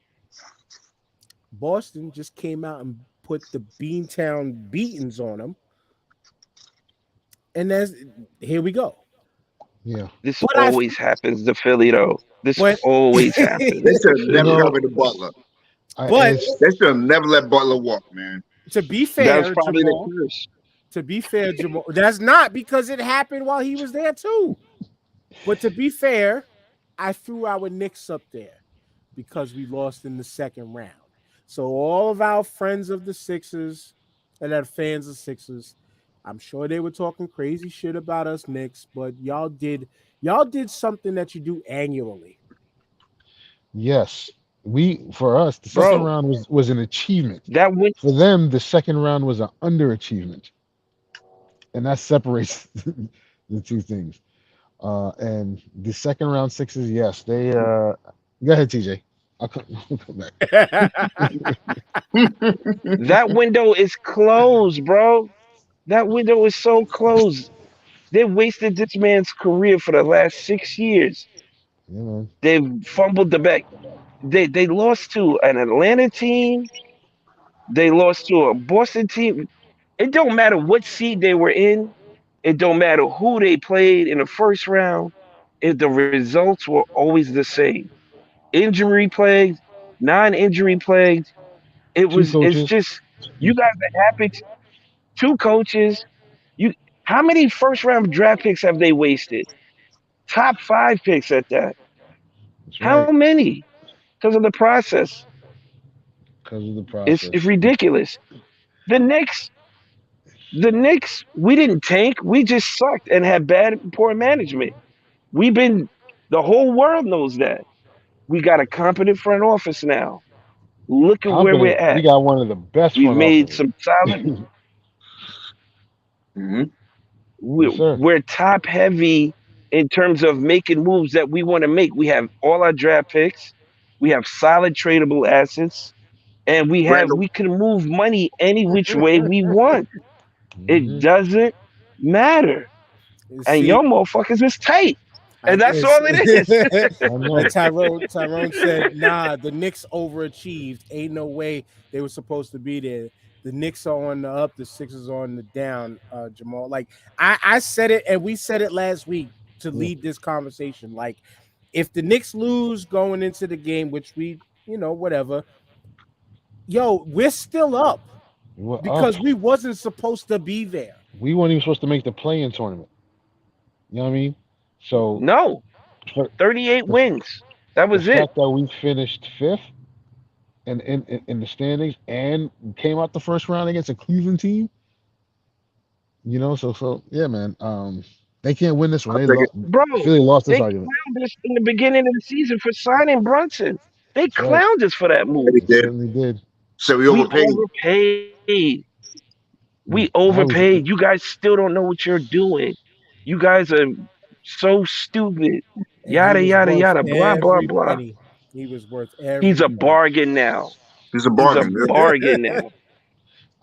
Boston just came out and put the Beantown beatings on them. And here we go. Yeah. This But always happens to Philly, though. This but always They happens. should have You never know, got rid of Butler. But They should have never let Butler walk, man. to be That was fair, probably the Jamal, curse. that's not because it happened while he was there too. But to be fair, I threw our Knicks up there because we lost in the second round. So all of our friends of the Sixers and our fans of Sixers, I'm sure they were talking crazy shit about us Knicks, but y'all did something that you do annually. yes. For us, the second Bro, round was an achievement. that win For them, the second round was an underachievement, and that separates the two things. And the second round Sixers, yes, they. Go ahead, TJ. I'll come back. that window is closed, bro. That window is so closed. They wasted this man's career for the last 6 years. Yeah, man. They've fumbled the back. They lost to an Atlanta team. They lost to a Boston team. It don't matter what seed they were in. It don't matter who they played in the first round. If the results were always the same, injury plagued, non-injury plagued. Two It's coaches. just you guys are happy. Two coaches. You how many first round draft picks have they wasted? Top five picks at that. That's How right, many? Because of the process. because of the It's process. ridiculous. The Knicks, the Knicks, we didn't tank. We just sucked and had poor management. We've been the whole world knows that. We got a competent front office now. Look at where we're Competent. We at. got one of the best We've front made offices. some solid. Hmm. We're, Yes, sir. we're top heavy in terms of making moves that we want to make. We have all our draft picks. We have solid tradable assets, and Randall, we can move money any which way we want. It Hmm. doesn't matter. And See, y'all motherfuckers is tight. I And that's guess all it is. I like know. Tyrone said, nah, the Knicks overachieved. Ain't no way they were supposed to be there. The Knicks are on the up, the Sixers are on the down, Jamal. Like I said it, and we said it last week to Yeah, lead this conversation. Like, if the Knicks lose going into the game, which whatever, yo, we're still up we're up. because we wasn't supposed to be there. We weren't even supposed to make the play-in tournament. You know what I mean? So No, for 38 the, wins. That the was it. fact that we finished fifth and in the standings and came out the first round against a Cleveland team, so yeah, man. They can't win this one. I'll take it. Bro, Philly lost this they argument. clowned us in the beginning of the season for signing Brunson. They That's right. clowned us for that They move. They did. certainly did. So we We overpaid. overpaid. We I was overpaid. You guys still don't know what you're doing. You guys are so stupid. And he Yada, was yada, worth yada, blah, blah, every blah. penny. He was worth He's every a penny. bargain now. It's a He's a bargain. Yeah. bargain now.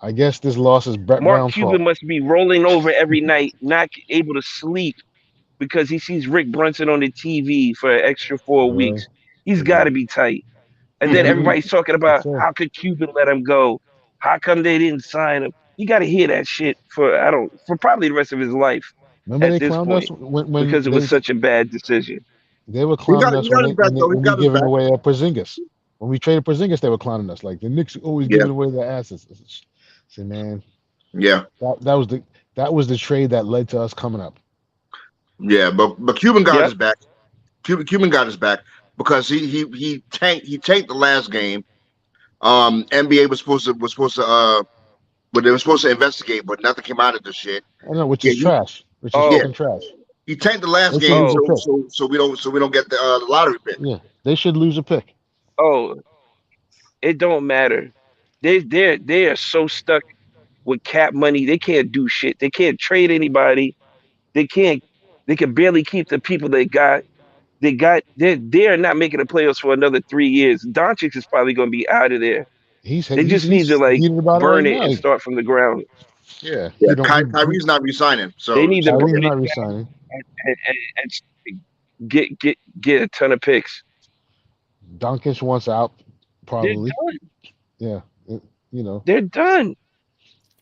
I guess this loss is Brett Mark Brown's Cuban fault. must be rolling over every night, not able to sleep because he sees Rick Brunson on the TV for an extra 4 weeks. Really? He's got to be tight. And then Hmm. everybody's talking Yes, about sir. how could Cuban let him go? How come they didn't sign him? You got to hear that shit for probably the rest of his life Remember at they this clowned us point when because it was such a bad decision. they were He clowning got us he got his back though. He when we got his giving back. away a Porzingis. When we traded Porzingis, they were clowning us like the Knicks always Yeah. giving away their assets. Say, man, Yeah. that was the trade that led to us coming up. Yeah. But Cuban got Yep. his back. Cuban got his back because he tanked the last game. NBA was supposed to but they were supposed to investigate, but nothing came out of the shit. I know, which Yeah, is trash. Which is yeah, Oh, fucking trash. he tanked the They last should game, lose a oh, pick. so we don't get the lottery pick. Yeah, they should lose a pick. oh. It don't matter. They are so stuck with cap money. They can't do shit. They can't trade anybody. They can't. They can barely keep the people they got. They are not making the playoffs for another 3 years. Doncic is probably going to be out of there. He's They he's just need to he's like heated about it right burn it now. and start from the ground. Yeah, Yeah, he don't. Kyrie's not resigning, They so need to Kyrie's burn it not resigning. and get a ton of picks. Doncic wants out, They're probably. done. Yeah, it, you know. They're done.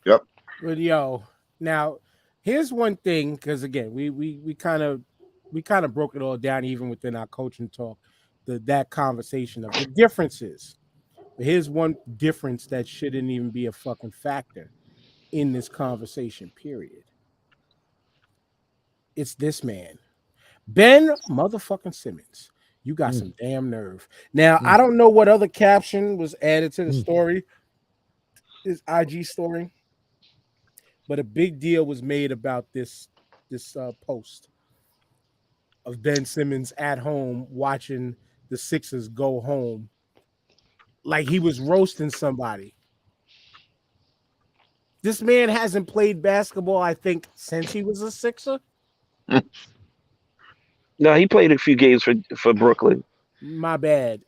yep. But yo, now here's one thing, because again, we kind of broke it all down even within our coaching talk, that conversation of the differences. But here's one difference that shouldn't even be a fucking factor in this conversation, period. It's this man. Ben motherfucking Simmons. You got Mm, some damn nerve. Now, I mm, don't know what other caption was added to the mm. story, his IG story, but a big deal was made about this post of Ben Simmons at home watching the Sixers go home, like he was roasting somebody. This man hasn't played basketball, I think, since he was a Sixer. No, he played a few games for Brooklyn. My bad,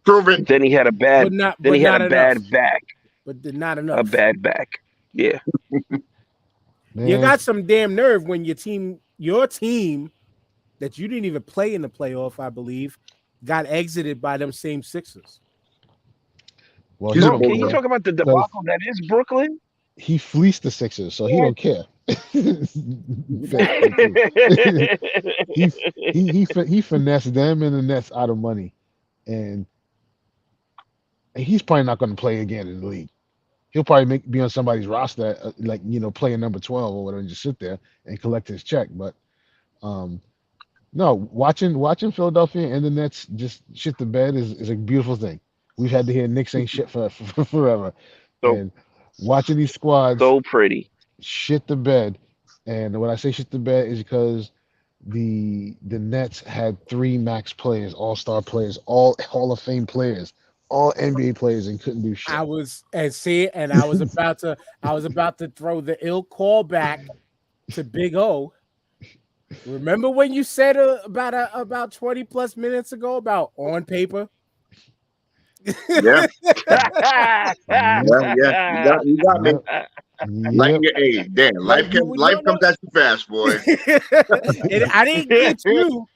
Prove it. Then he had a bad. but not Then but he had not a enough. bad back. But not A enough. bad back. Yeah. You Man, got some damn nerve when your team that you didn't even play in the playoff, I believe, got exited by them same Sixers. well, He's he a Bro, don't can you bullshit. care talk about the because debacle that is Brooklyn? he fleeced the Sixers, so he don't care. Basically, too. he he finessed them and the Nets out of money, and he's probably not going to play again in the league. He'll probably be on somebody's roster, like playing number 12 or whatever, and just sit there and collect his check. But um, no, watching Philadelphia and the Nets just shit the bed is a beautiful thing. We've had to hear Knicks ain't shit for forever, so and watching these squads so pretty. shit the bed. And when I say shit the bed is because the Nets had three max players, all-star players, all Hall of Fame players, all NBA players, and couldn't do I shit. was and see, and I was about to throw the ill call back to Big O. Remember when you said about 20 plus minutes ago about on paper? Yeah, Yep, yeah. You got me. yep, Life, yep. hey, damn, But you would life no. comes at you fast, boy. And I didn't get you.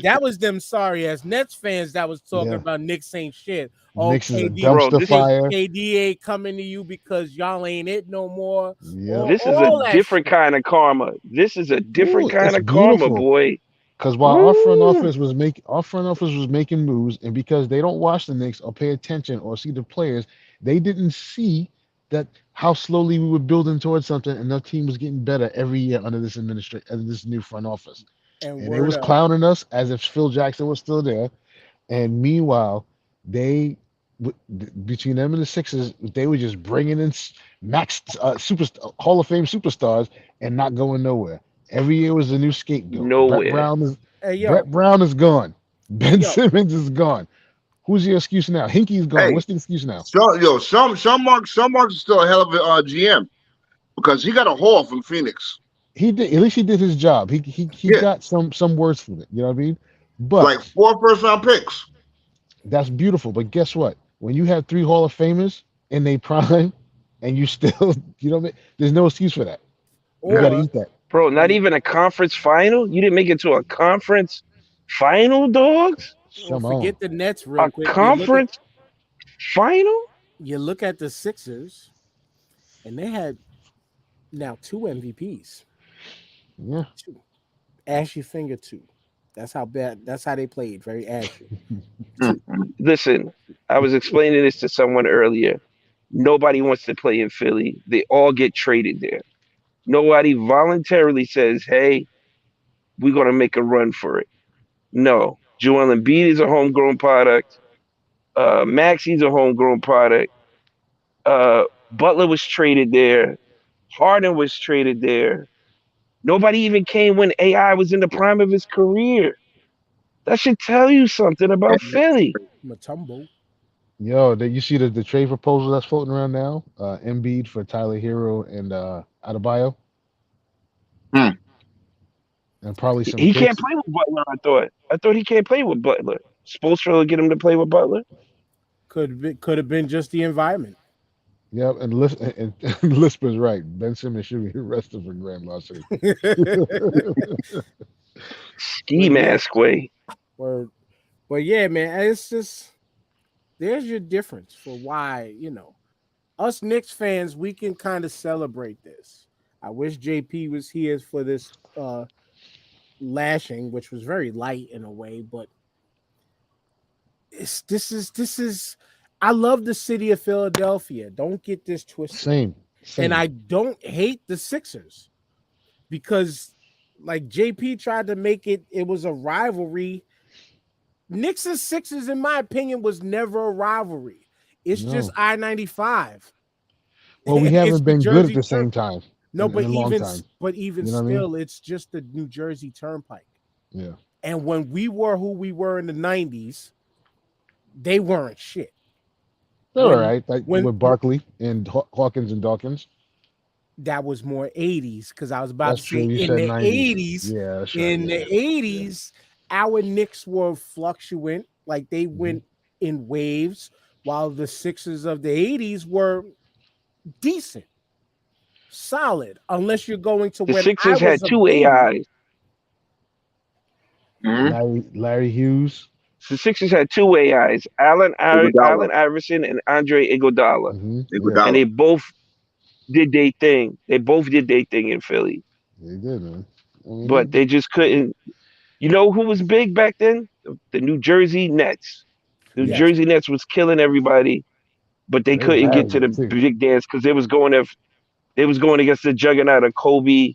That was them sorry ass Nets fans that was talking Yeah. about Knicks ain't shit. Oh, Knicks is a KD, Bro, dumpster this is fire. KD ain't coming to you because y'all ain't it no more. Yep. All, this is a all that different shit. kind of karma. This is a different Ooh, kind it's of karma, beautiful. boy. Because while Woo! our front office was making moves, and because they don't watch the Knicks or pay attention or see the players, they didn't see that how slowly we were building towards something, and the team was getting better every year under this under this new front office. And And they word was up. clowning us as if Phil Jackson was still there. And meanwhile, they between them and the Sixers, they were just bringing in max super Hall of Fame superstars and not going nowhere. Every year was a new scapegoat. Nowhere. Hey Brett yo, Brown is gone. hey Ben yo, Simmons is gone. Who's your excuse now? Hinkey's gone. Hey, What's the excuse now? Sean Marks is still a hell of a GM because he got a haul from Phoenix. He did at least he did his job. He Yeah, got some words from it. You know what I mean? But like 4 first round picks. that's beautiful. But guess what? When you have three Hall of Famers in their prime, and you still, you know, what I mean? There's no excuse for that. You got to Yeah, or eat that. Bro, or not even a conference final? You didn't make it to a conference final, dogs? Come on. forget the Nets real A quick. conference final? You look at the Sixers, and they had now two MVPs. Yeah. Two. Ashy finger two. That's how bad. That's how they played. Very ashy. Two. Listen, I was explaining this to someone earlier. Nobody wants to play in Philly. They all get traded there. Nobody voluntarily says, hey, we're going to make a run for it. No. Joel Embiid is a homegrown product. Maxi's a homegrown product. Butler was traded there. Harden was traded there. Nobody even came when AI was in the prime of his career. That should tell you something about Philly. Matumbo. Yo, did you see the trade proposal that's floating around now? Embiid for Tyler Hero and Adebayo, Hmm. and probably some He can't picks. play with Butler, I thought. I thought he can't play with Butler. Spoelstra will get him to play with Butler. Could have been just the environment. Yep, and Lisper's right. Ben Simmons should be arrested for grand larceny. Ski But yeah, mask way. or but yeah, man, it's just there's your difference for why, us Knicks fans, we can kind of celebrate this. I wish JP was here for this lashing, which was very light in a way, but this is I love the city of Philadelphia. Don't get this twisted. Same, And same. I don't hate the Sixers because like JP tried to make it was a rivalry. Knicks and Sixers, in my opinion, was never a rivalry. It's just No. I-95. Well, we And it's haven't the been good at Jersey the turn. same time No, in a long time. but even You know what I mean? still, it's just the New Jersey Turnpike. Yeah. And when we were who we were in the 90s, they weren't shit. They're all right. Like When with Barkley and Hawkins and Dawkins. that was more 80s, because I was about That's to say true. You in said the 90s. 80s, Yeah, that's right. in Yeah. the 80s, our Knicks were fluctuant, like they went in waves, while the Sixers of the 80s were decent, solid, unless you're going to The when I Sixers had was a two baby. AIs. Hmm. Larry Hughes. The Sixers had two AIs, Iguodala. Allen Iverson and Andre Iguodala, Yeah, and Iguodala. they both did their thing. They both did their thing in Philly, they did, man. I but mean, they just couldn't. You know who was big back then? The New Jersey Nets. The New Yes, Jersey Nets was killing everybody, but they they were couldn't get bad to the too. big dance because they was going against the juggernaut of Kobe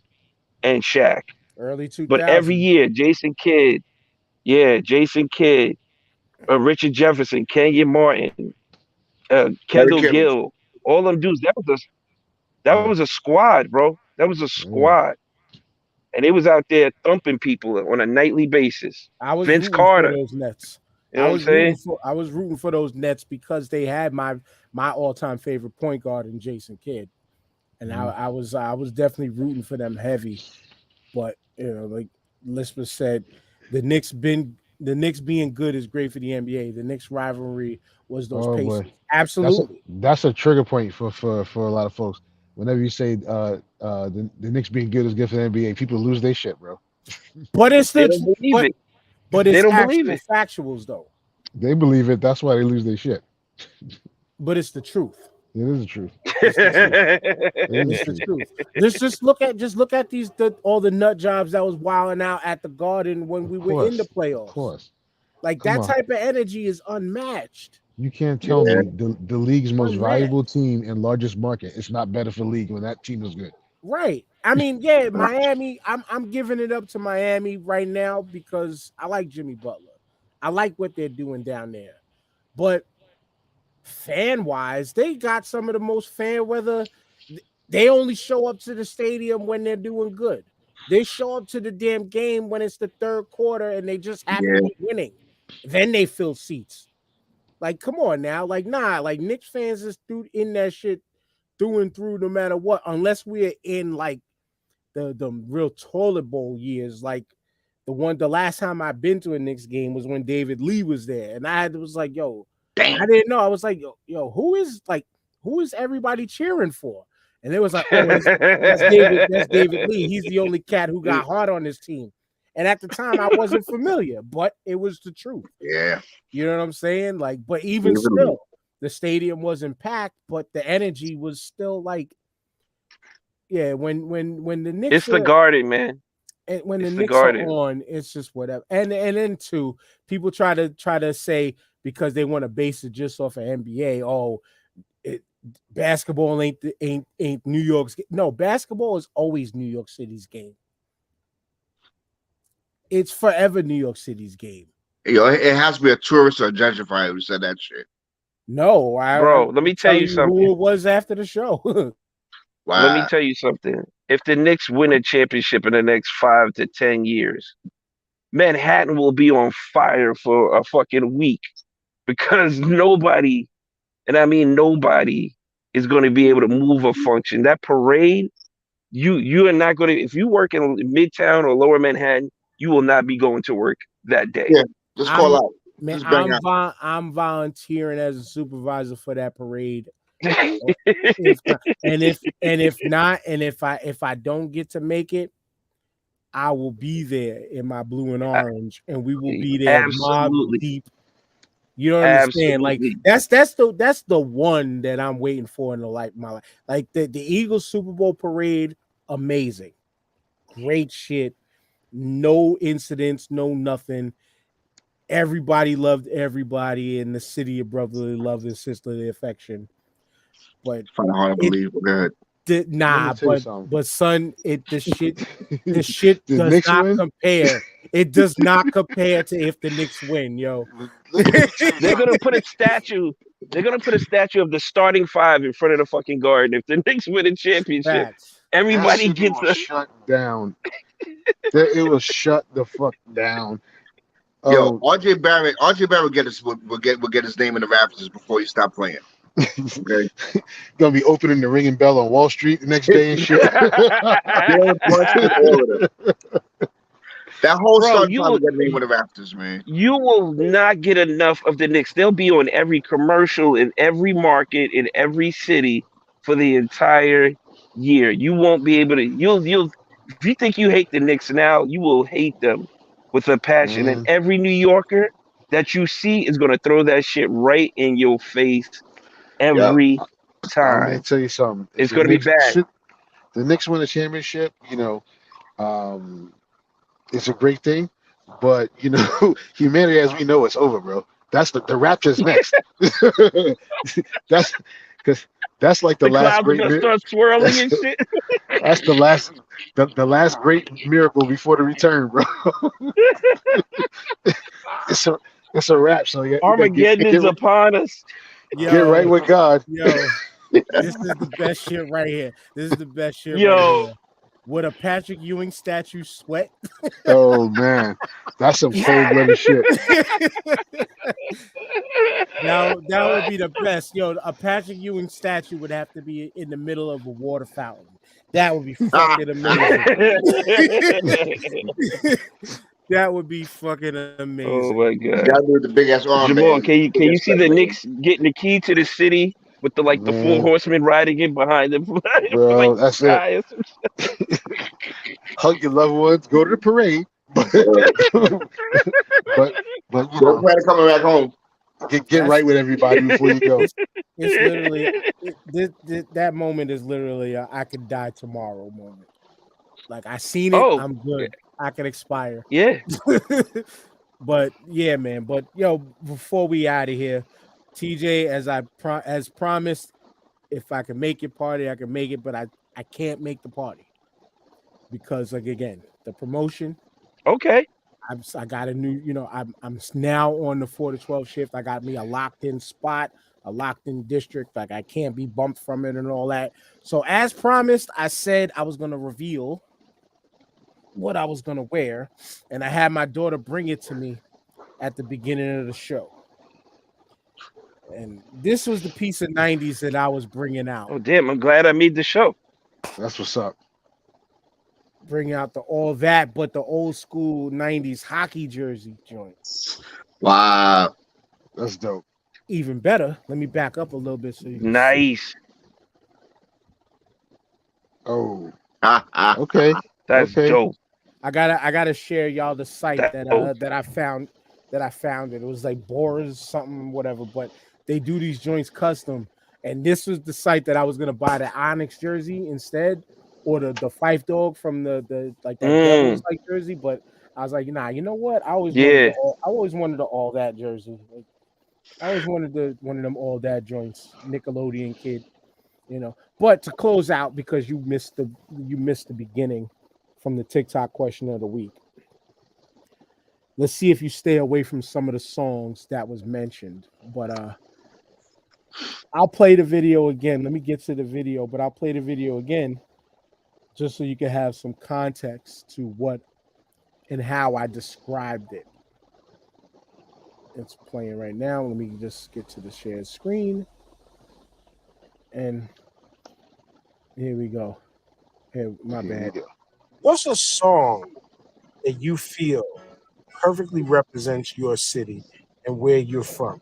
and Shaq. early But every 2000s. year, Jason Kidd, Richard Jefferson, Kenyon Martin, Larry Kendall Cameron. Gill, all them dudes. That Yeah, was a squad, bro. That was a yeah. squad, and they was out there thumping people on a nightly basis. I was Vince rooting for Carter, those Nets. you know what I'm saying? I was rooting for those Nets because they had my all-time favorite point guard in Jason Kidd. And Mhm. I was definitely rooting for them heavy. But like Lisper said, the Knicks being good is great for the NBA. The Knicks rivalry was those Oh boy, Pacers. Absolutely. that's a trigger point for a lot of folks. Whenever you say the Knicks being good is good for the NBA, people lose their shit, bro. But it's They the don't believe it. but They it's don't believe actual it. factuals though. They believe it. That's why they lose their shit. But it's the truth. It is the truth. It's the truth. It is the It's the truth. truth. Just look at all the nut jobs that was wilding out at the Garden when we Of were in the course, of playoffs. course. Like Come that on, type of energy is unmatched. you can't tell Yeah. me the league's most Unmatched. valuable team and largest market. It's not better for the league when that team is good. Right. I mean, yeah, Miami. I'm giving it up to Miami right now because I like Jimmy Butler. I like what they're doing down there. But fan wise, they got some of the most fan weather. They only show up to the stadium when they're doing good. They show up to the damn game when it's the third quarter and they just happen Yeah. to be winning. Then they fill seats. Like, come on now. Like, nah, like Knicks fans is through in that shit through and through no matter what, unless we're in like the real toilet bowl years. Like the last time I've been to a Knicks game was when David Lee was there. And was like, yo, Damn. I didn't know. I was like, yo, who is everybody cheering for? And it was like, oh, that's David Lee. He's the only cat who got heart on his team. And at the time, I wasn't familiar, but it was the truth. Yeah. You know what I'm saying? Like, but even David Lee. still, the stadium wasn't packed, but the energy was still like, yeah. When the Knicks It's the are Garden, man. and when the It's the Knicks are Garden. on, it's just whatever. And then too, people try to say because they want to base it just off of NBA. Oh, basketball ain't New York's. No, basketball is always New York City's game. it's forever New York City's game. It has to be a tourist or a gentrifier who said that shit. No, Bro, I'm let me tell telling you you who something. it was after the show. Let me Wow. tell you something. If the Knicks win a championship in the next 5 to 10 years, Manhattan will be on fire for a fucking week because nobody, and I mean nobody, is going to be able to move or function. That parade, you are not going to. If you work in Midtown or Lower Manhattan, you will not be going to work that day. Yeah. Just call I'm out. man, Just bang out. I'm volunteering as a supervisor for that parade. If I don't get to make it, I will be there in my blue and orange, and we will be there mob Absolutely, deep. You don't understand. Like absolutely. that's the one that I'm waiting for in my life. Like the Eagles Super Bowl parade, amazing, great shit. No incidents, no nothing. Everybody loved everybody in the city of brotherly love and sisterly affection. But Find it hard to it believe. But go ahead. did Let me nah, tell you something. but son, the shit The does Knicks not win. compare. It does not compare to if the Knicks win, yo. Let me tell you They're something. gonna put a statue. They're gonna put a statue of the starting five in front of the fucking garden. If the Knicks win a championship, Facts. That everybody city gets will a. shut down. It will shut the fuck down. Yo, Oh, RJ Barrett will get his name in the rafters before he stopped playing. Okay. gonna be opening the ringing bell on Wall Street the next day and shit. Dan Brunson, all of them. That whole Bro, starting five will get a name in the rafters, man. you will not get enough of the Knicks. They'll be on every commercial in every market in every city for the entire year. You won't be able to. You'll. If you think you hate the Knicks now, you will hate them with a passion. And Man, every New Yorker that you see is gonna throw that shit right in your face Yep. every I'm gonna time. tell you something. If It's gonna be bad. The Knicks win a championship, it's a great thing. But humanity as we know it's over, bro. The Raptors next. that's because that's like the The last clouds are great. gonna start swirling That's and shit. that's the last great miracle before the return, bro. It's a it's a wrap. So yeah, you gotta Armageddon is upon us. get right Yo, with God. yo, this is the best shit right here. This is the best shit right Yo, here. Would a Patrick Ewing statue sweat? Oh man, that's some cold blooded shit. That would be the best. Yo, a Patrick Ewing statue would have to be in the middle of a water fountain. That would be fucking amazing. That would be fucking oh amazing. my god. Gotta do with the big ass Jamal, armband. can you Biggest see step, the man. Knicks getting the key to the city with the four Man, horsemen riding in behind them from like bro, the that's it. sky or some Hug your loved ones, go to the parade, but but but Don't plan on coming back home. get That's right with everybody before you go. it's literally that moment is literally I could die tomorrow moment. Like I seen it, Oh, I'm good. I can expire. yeah. But yeah, man. But yo, before we out of here, TJ, as promised, if I can make your party, I can make it. But I can't make the party because like again, the promotion. Okay. I got a new, I'm now on the 4 to 12 shift. I got me a locked in spot, a locked in district. Like I can't be bumped from it and all that. So as promised, I said I was gonna reveal what I was gonna wear, and I had my daughter bring it to me at the beginning of the show. And this was the piece of 90s that I was bringing out. Oh damn, I'm glad I made the show. That's what's up. Bring out the all that, but the old school 90s hockey jersey joint. Wow. That's dope. Even better, let me back up a little bit so you can see. Nice. Oh, Ha, ha. okay, That's okay. dope. I gotta share y'all the site That's dope. that I found it. It was like Boris something whatever, but they do these joints custom. And this was the site that I was gonna buy the Onyx jersey instead, or the Fife dog from the like that Devils like jersey. But I was like, nah, you know what? I always Yeah. wanted the all that jersey. Like, I always wanted one of them all that joints, Nickelodeon kid, But to close out, because you missed the beginning from the TikTok question of the week. let's see if you stay away from some of the songs that was mentioned. But I'll play the video again. Let me get to the video, but I'll play the video again just so you can have some context to what and how I described it. It's playing right now. Let me just get to the shared screen. And here we go. Here, my Here we bad. go. What's a song that you feel perfectly represents your city and where you're from?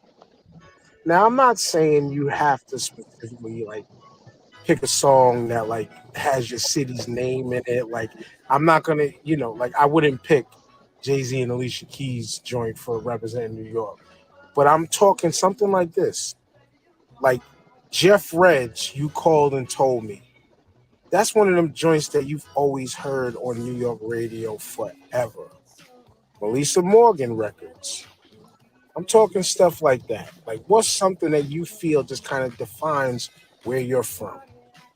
Now, I'm not saying you have to specifically like pick a song that like has your city's name in it. Like, I'm not gonna, like I wouldn't pick Jay-Z and Alicia Keys joint for representing New York. But I'm talking something like this. Like Jeff Reg, You Called and Told Me. That's one of them joints that you've always heard on New York radio forever. Melissa Morgan records. I'm talking stuff like that. Like, what's something that you feel just kind of defines where you're from?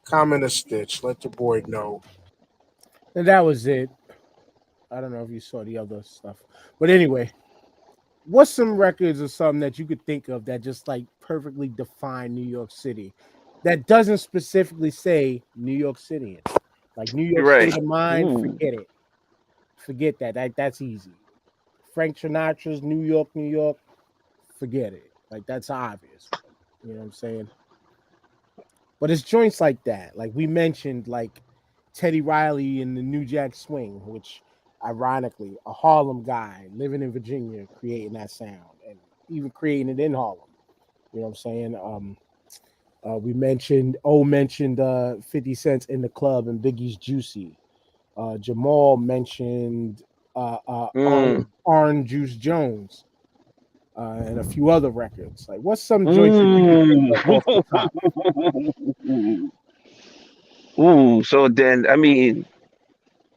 Comment a stitch. Let the boy know. And that was it. I don't know if you saw the other stuff. But anyway, what's some records or something that you could think of that just like perfectly define New York City? That doesn't specifically say New York City in it. Like New You're York right. State of Mind, Ooh. forget it. Forget that. That's easy. Frank Sinatra's New York, New York, forget it. Like that's obvious. You know what I'm saying? But it's joints like that. Like we mentioned, like Teddy Riley and the New Jack Swing, which ironically, a Harlem guy living in Virginia creating that sound and even creating it in Harlem. You know what I'm saying? We mentioned 50 Cents in the Club and Biggie's Juicy. Jamal mentioned Mm. Orange Juice Jones and a few other records. Like, what's some joints that you could think Mm. of off the top? Ooh. So then, I mean,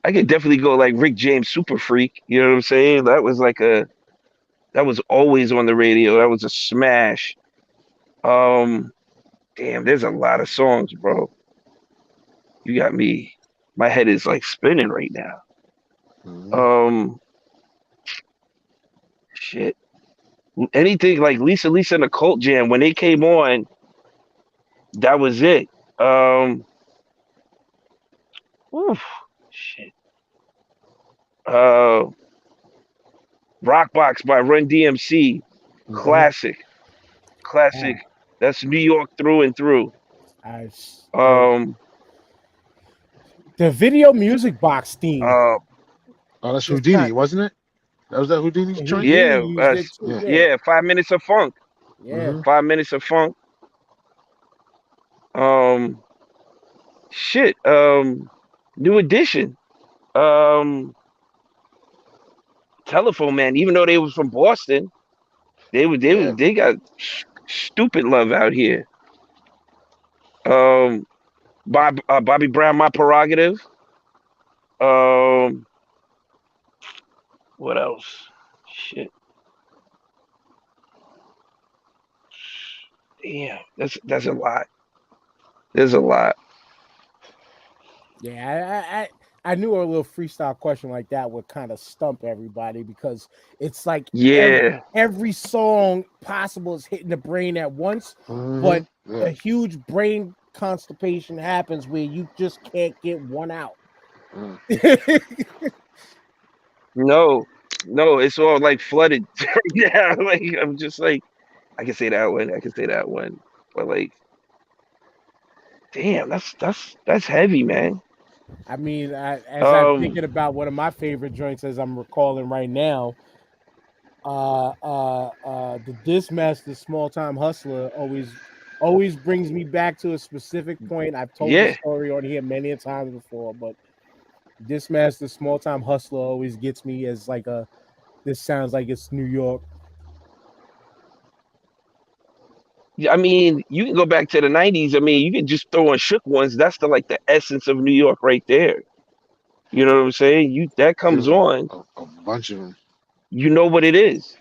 I could definitely go like Rick James, Super Freak. You know what I'm saying? That was always on the radio. That was a smash. Um, Damn, there's a lot of songs, bro. You got me. My head is like spinning right now. Mhm. Um, Shit. Anything like Lisa and the Cult Jam when they came on, that was it. Um, Oof, shit. Uh, Rockbox by Run DMC, Mhm. classic, classic. Ah, That's New York through and through. I, the Um, the video music box theme uh, Oh, that's just Houdini, kind wasn't it? That was that Houdini's joint. Houdini yeah, used it too. Yeah. Yeah, yeah. 5 minutes of funk. yeah. Hmm. 5 minutes of funk. Um, Shit. New edition. Um, Telephone Man. Even though they was from Boston, Yeah. they got stupid love out here. Um, Bobby Brown, My Prerogative. Um, what else? Shit. Damn, that's a lot. There's a lot. Yeah, I knew a little freestyle question like that would kind of stump everybody because it's like Yeah. every song possible is hitting the brain at once, Hmm. but Yeah. a huge brain constipation happens where you just can't get one out. Mm. No, no, it's all like flooded right now. Like I'm just like I can say that one. I can say that one. But like, damn, that's heavy, man. I mean, as I'm Um, thinking about one of my favorite joints, as I'm recalling right now, the Dismaster Small Time Hustler always brings me back to a specific point. I've told this yeah. story on here many a times before, but Dismaster Small Time Hustler always gets me as like a this sounds like it's New York. Yeah, I mean, you can go back to the '90s. I mean, you can just throw on shook ones. That's the essence of New York right there. You know what I'm saying? You that comes There's on, a bunch of them. you know what it is.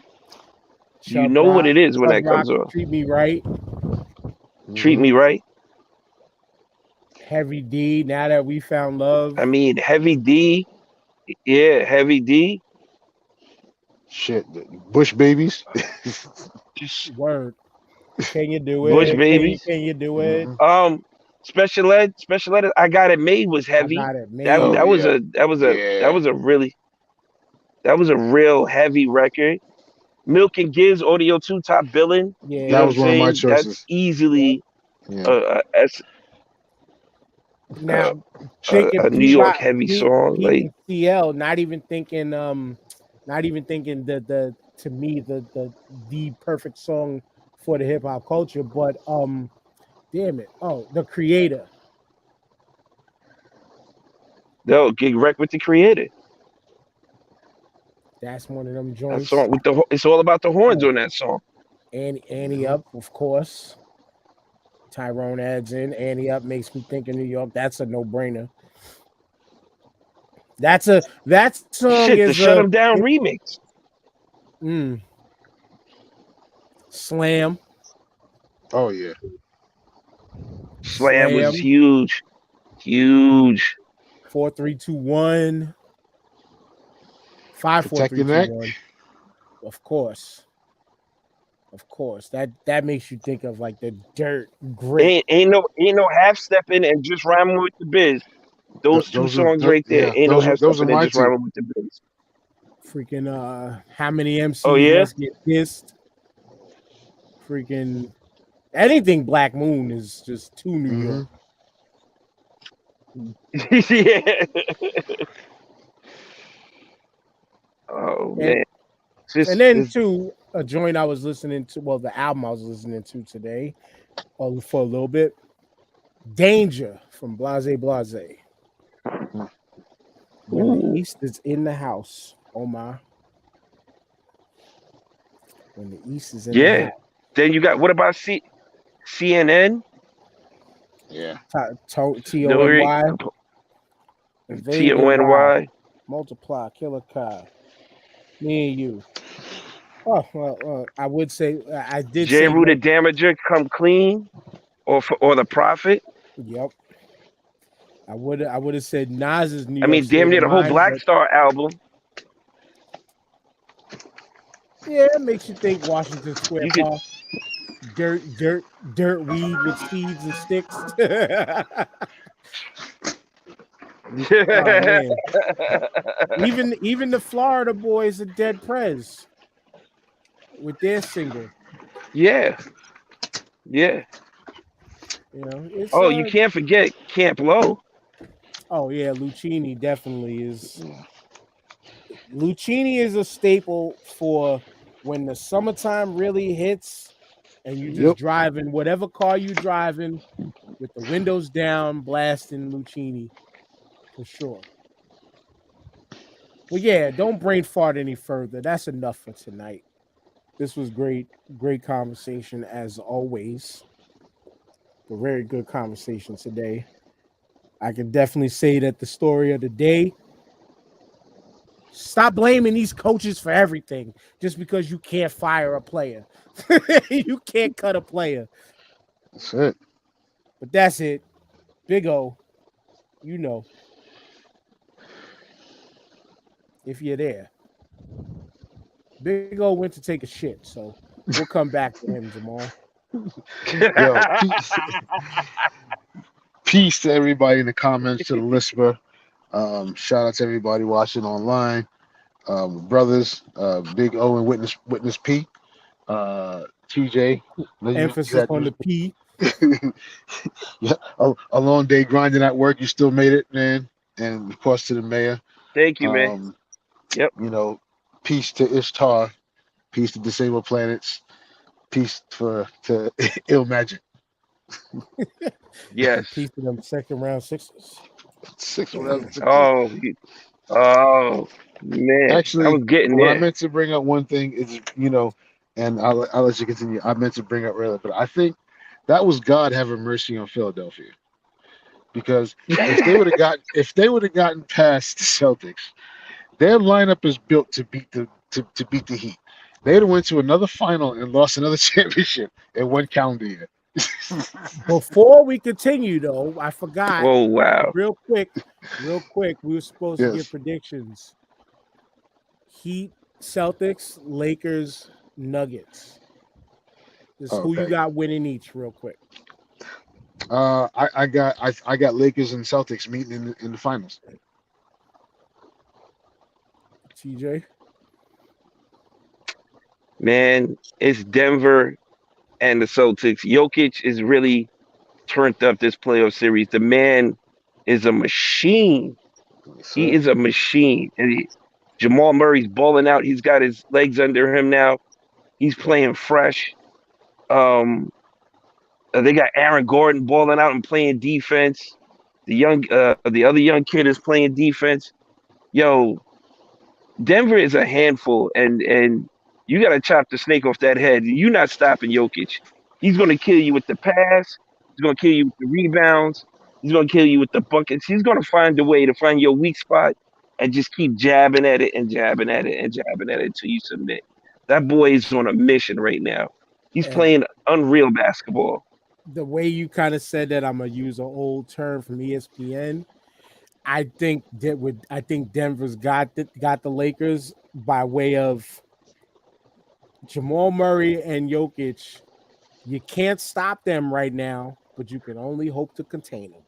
You know what it is when Chub that Rock, comes on. Treat Me Right, Treat Hmm. me right. Heavy D. Now that we found love, I mean, Heavy D. Yeah, Heavy D. Shit, Bush babies. Word. Can you do Bush it? Babies. Can you do it? Mhm. Special ed. I Got It Made was I heavy. got it That Oh made. that was yeah, a that was a that yeah. was a really that was a real heavy record. Milk and Gibbs Audio 2 top billing. You That know Yeah. what I'm was one of my saying? That's choices. Yep. easily Yeah. a, Now, Jake and a New P York Rock, heavy song. Pete Like and CL, not even thinking the to me the perfect song for the hip hop culture, but damn it, oh, the Creator. they'll get wrecked with the creator. That's one of them That joints. song with it's all about the horns Oh, on that song. Annie Mhm. Up, of course. Tyrone adds in Annie Up makes me think of New York. That's a no brainer. That song Shit, the is Shut 'Em Down remix. mm, slam, Oh yeah. Slam was slam, huge. Huge. 4-3-2-1, 5 4 Protect 3 your 2 neck. 1. Of course. Of course. That makes you think of like the dirt grit. Ain't no half stepping and just rhyming with the biz. Those two songs right there. Yeah. Ain't no half Those are stepping and my just two. rhyming with the biz. Freaking how many Oh MCs yeah? must get pissed? Freaking anything Black Moon is just too New Hmm. York. Yeah. Oh And man. and then It's too, a joint I was listening to, well, the album I was listening to today, for a little bit. Danger from Blase Blase. When the ooh. East is in the house. Oh my. When the East is in the Yeah. house. Then you got what about CNN? Yeah. Doing Tony, T invade the O N ride, Y. multiply, kill a car, me and you. Oh well, I would say I did J. say Rue the no. Damager, Come Clean, or the Prophet. Yep, I would have said Nas's New I York mean, damn State near of the whole Mind, Black but Star album. yeah, it makes you think Washington Square You could Park, dirt weed with seeds and sticks. Oh man, even the Florida boys are dead prez with their single. Yeah, yeah. You know, it's Oh, you can't forget Camp Low. oh yeah, Lucchini is a staple for when the summertime really hits and you just Yep. driving whatever car you driving with the windows down, blasting Lucchini for sure. Well, yeah, don't brain fart any further. That's enough for tonight. This was great conversation as always. A very good conversation today. I can definitely say that the story of the day. Stop blaming these coaches for everything just because you can't fire a player. You can't cut a player. That's it. But that's it. Big O, you know, if you're there. Big O went to take a shit, so we'll come back to him, Jamal. Yo, peace to everybody in the comments, to the listener. Shout out to everybody watching online. Brothers, Big O and Witness P. TJ, you Emphasis had on the P. yeah, a long day grinding at work. You still made it, man. And of course to the mayor. Thank you, man. Um, Yep. you know, peace to Ishtar, peace to Disabled Planets, peace to Ill Magic. Yes. Piece of them second round sixes. Six rounds. Oh, oh man, I Actually, was getting what I there. meant to bring up one thing is, and I'll let you continue. I meant to bring up earlier, but I think that was God having mercy on Philadelphia, because if they would have gotten past the Celtics, their lineup is built to beat to beat the Heat. They'd have went to another final and lost another championship in one calendar year. Before we continue, though, I forgot Oh wow. real quick, we were supposed to Yes. give predictions. Heat Celtics, Lakers, Nuggets. Just who you Okay. got winning each, real quick. I got Lakers and Celtics meeting in the finals. TJ. Man, it's Denver and the Celtics. Jokic is really turned up this playoff series. The man is a machine. Yes, He sir. is a machine. Jamal Murray's balling out. He's got his legs under him now. He's playing fresh. Um, they got Aaron Gordon balling out and playing defense. The other young kid is playing defense. Yo, Denver is a handful, and you got to chop the snake off that head. You're not stopping Jokic. He's going to kill you with the pass. He's going to kill you with the rebounds. He's going to kill you with the buckets. He's going to find a way to find your weak spot and just keep jabbing at it and jabbing at it and jabbing at it until you submit. That boy is on a mission right now. He's And playing unreal basketball. the way you kind of said that, I'm gonna use an old term from ESPN. I think Denver's got the Lakers by way of Jamal Murray and Jokic. You can't stop them right now, but you can only hope to contain them.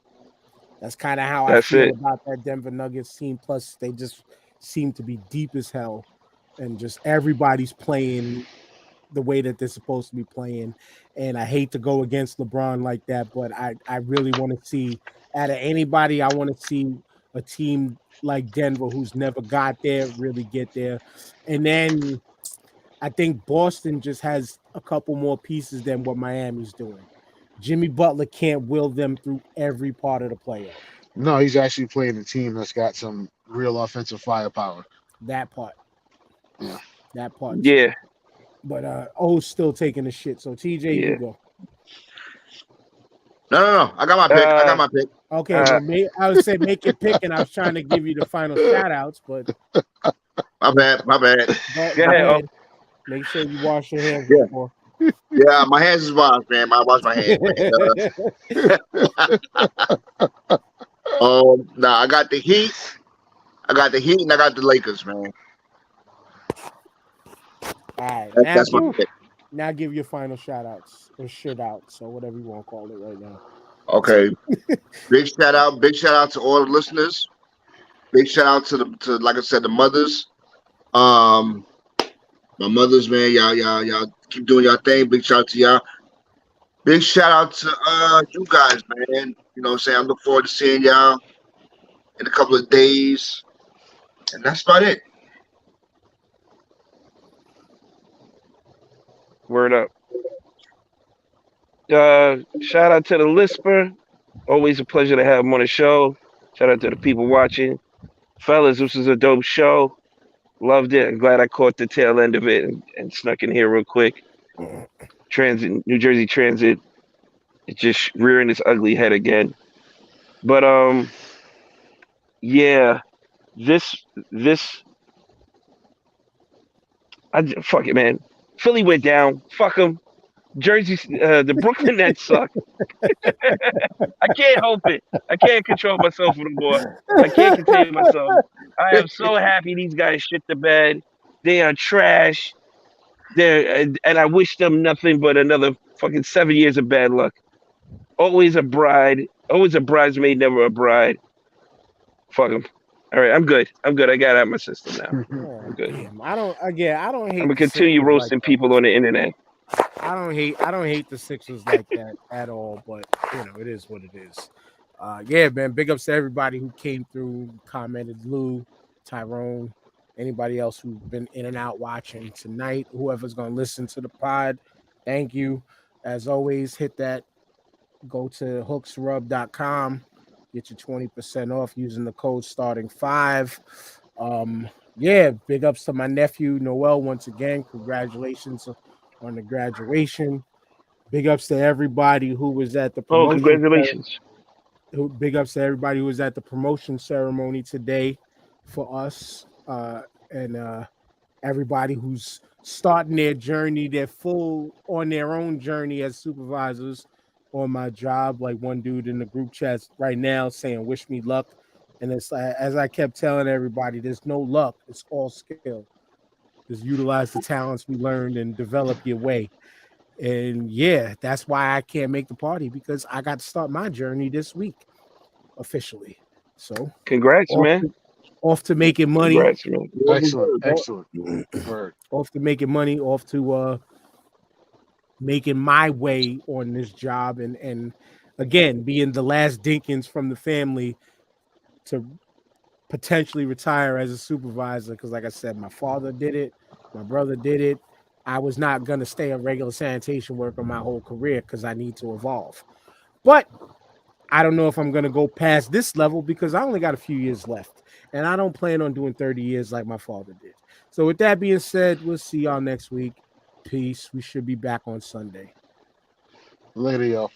That's kind of how I That's feel it. about that Denver Nuggets team. Plus, they just seem to be deep as hell, and just everybody's playing the way that they're supposed to be playing. And I hate to go against LeBron like that, but I really want to see out of anybody, I want to see a team like Denver who's never got there really get there. And then I think Boston just has a couple more pieces than what Miami's doing. Jimmy Butler can't will them through every part of the playoffs. No, he's actually playing a team that's got some real offensive firepower. That part, Yeah. that part too. Yeah, But O's still taking the shit. So TJ, you yeah. go. No. I got my pick. I got Uh, my pick. Okay, well, I would say make your pick, and I was trying to give you the final shout outs, but My bad. My bad. go go ahead. Oh, ahead. Make sure you wash your hands Yeah. before. Yeah. My hands is washed, man. I wash my hands, man. Nah. I got the Heat. I got the Heat, and I got the Lakers, man. All right, That's my pick. now give your final shout outs or shit outs or whatever you want to call it right now. Okay. Big shout out. Big shout out to all the listeners. Big shout out to like I said, the mothers. Um, my mothers, man. Y'all keep doing y'all thing. Big shout out to y'all. Big shout out to you guys, man. You know what I'm saying? I look forward to seeing y'all in a couple of days. And that's about it. word up. Shout out to the Lisper. Always a pleasure to have him on the show. Shout out to the people watching. Fellas, this was a dope show. Loved it. I'm glad I caught the tail end of it and snuck in here real quick. Transit, New Jersey Transit, it's just rearing its ugly head again. But yeah, this fuck it, man. Philly went down. Fuck them. Jersey, the Brooklyn Nets suck. I can't help it. I can't control myself anymore. I can't contain myself. I am so happy these guys shit the bed. They are trash. And I wish them nothing but another fucking 7 years of bad luck. Always a bride. Always a bridesmaid, never a bride. Fuck them. All right, I'm good. I'm good. I got it out of my system now. Oh, I'm good. damn. I don't I'm hate gonna the continue Sixers like roasting that. people on the internet. I don't hate the Sixers like that at all, but it is what it is. Yeah, man. Big ups to everybody who came through, commented, Lou, Tyrone, anybody else who's been in and out watching tonight, whoever's gonna listen to the pod. Thank you. As always, hit that, go to hooksrub.com, get your 20% off using the code starting 5. Yeah, big ups to my nephew Noel once again. Congratulations on the graduation. Big ups to everybody who was at the Oh, promotion. congratulations. Big ups to everybody who was at the promotion ceremony today for us, and everybody who's starting their journey. They're full on their own journey as supervisors on my job. Like one dude in the group chat right now saying, "Wish me luck." And it's as I kept telling everybody, there's no luck; it's all skill. Just utilize the talents we learned and develop your way. And yeah, that's why I can't make the party, because I got to start my journey this week officially. So Congrats, off man. to, off to making money, Congrats, man. Excellent, off, excellent. Word. off to making money, off to making my way on this job, and again being the last Dinkins from the family to potentially retire as a supervisor, because like I said, my father did it, my brother did it. I was not going to stay a regular sanitation worker my whole career because I need to evolve. But I don't know if I'm going to go past this level because I only got a few years left, and I don't plan on doing 30 years like my father did. So with that being said, we'll see y'all next week. Peace. We should be back on Sunday. Later, y'all.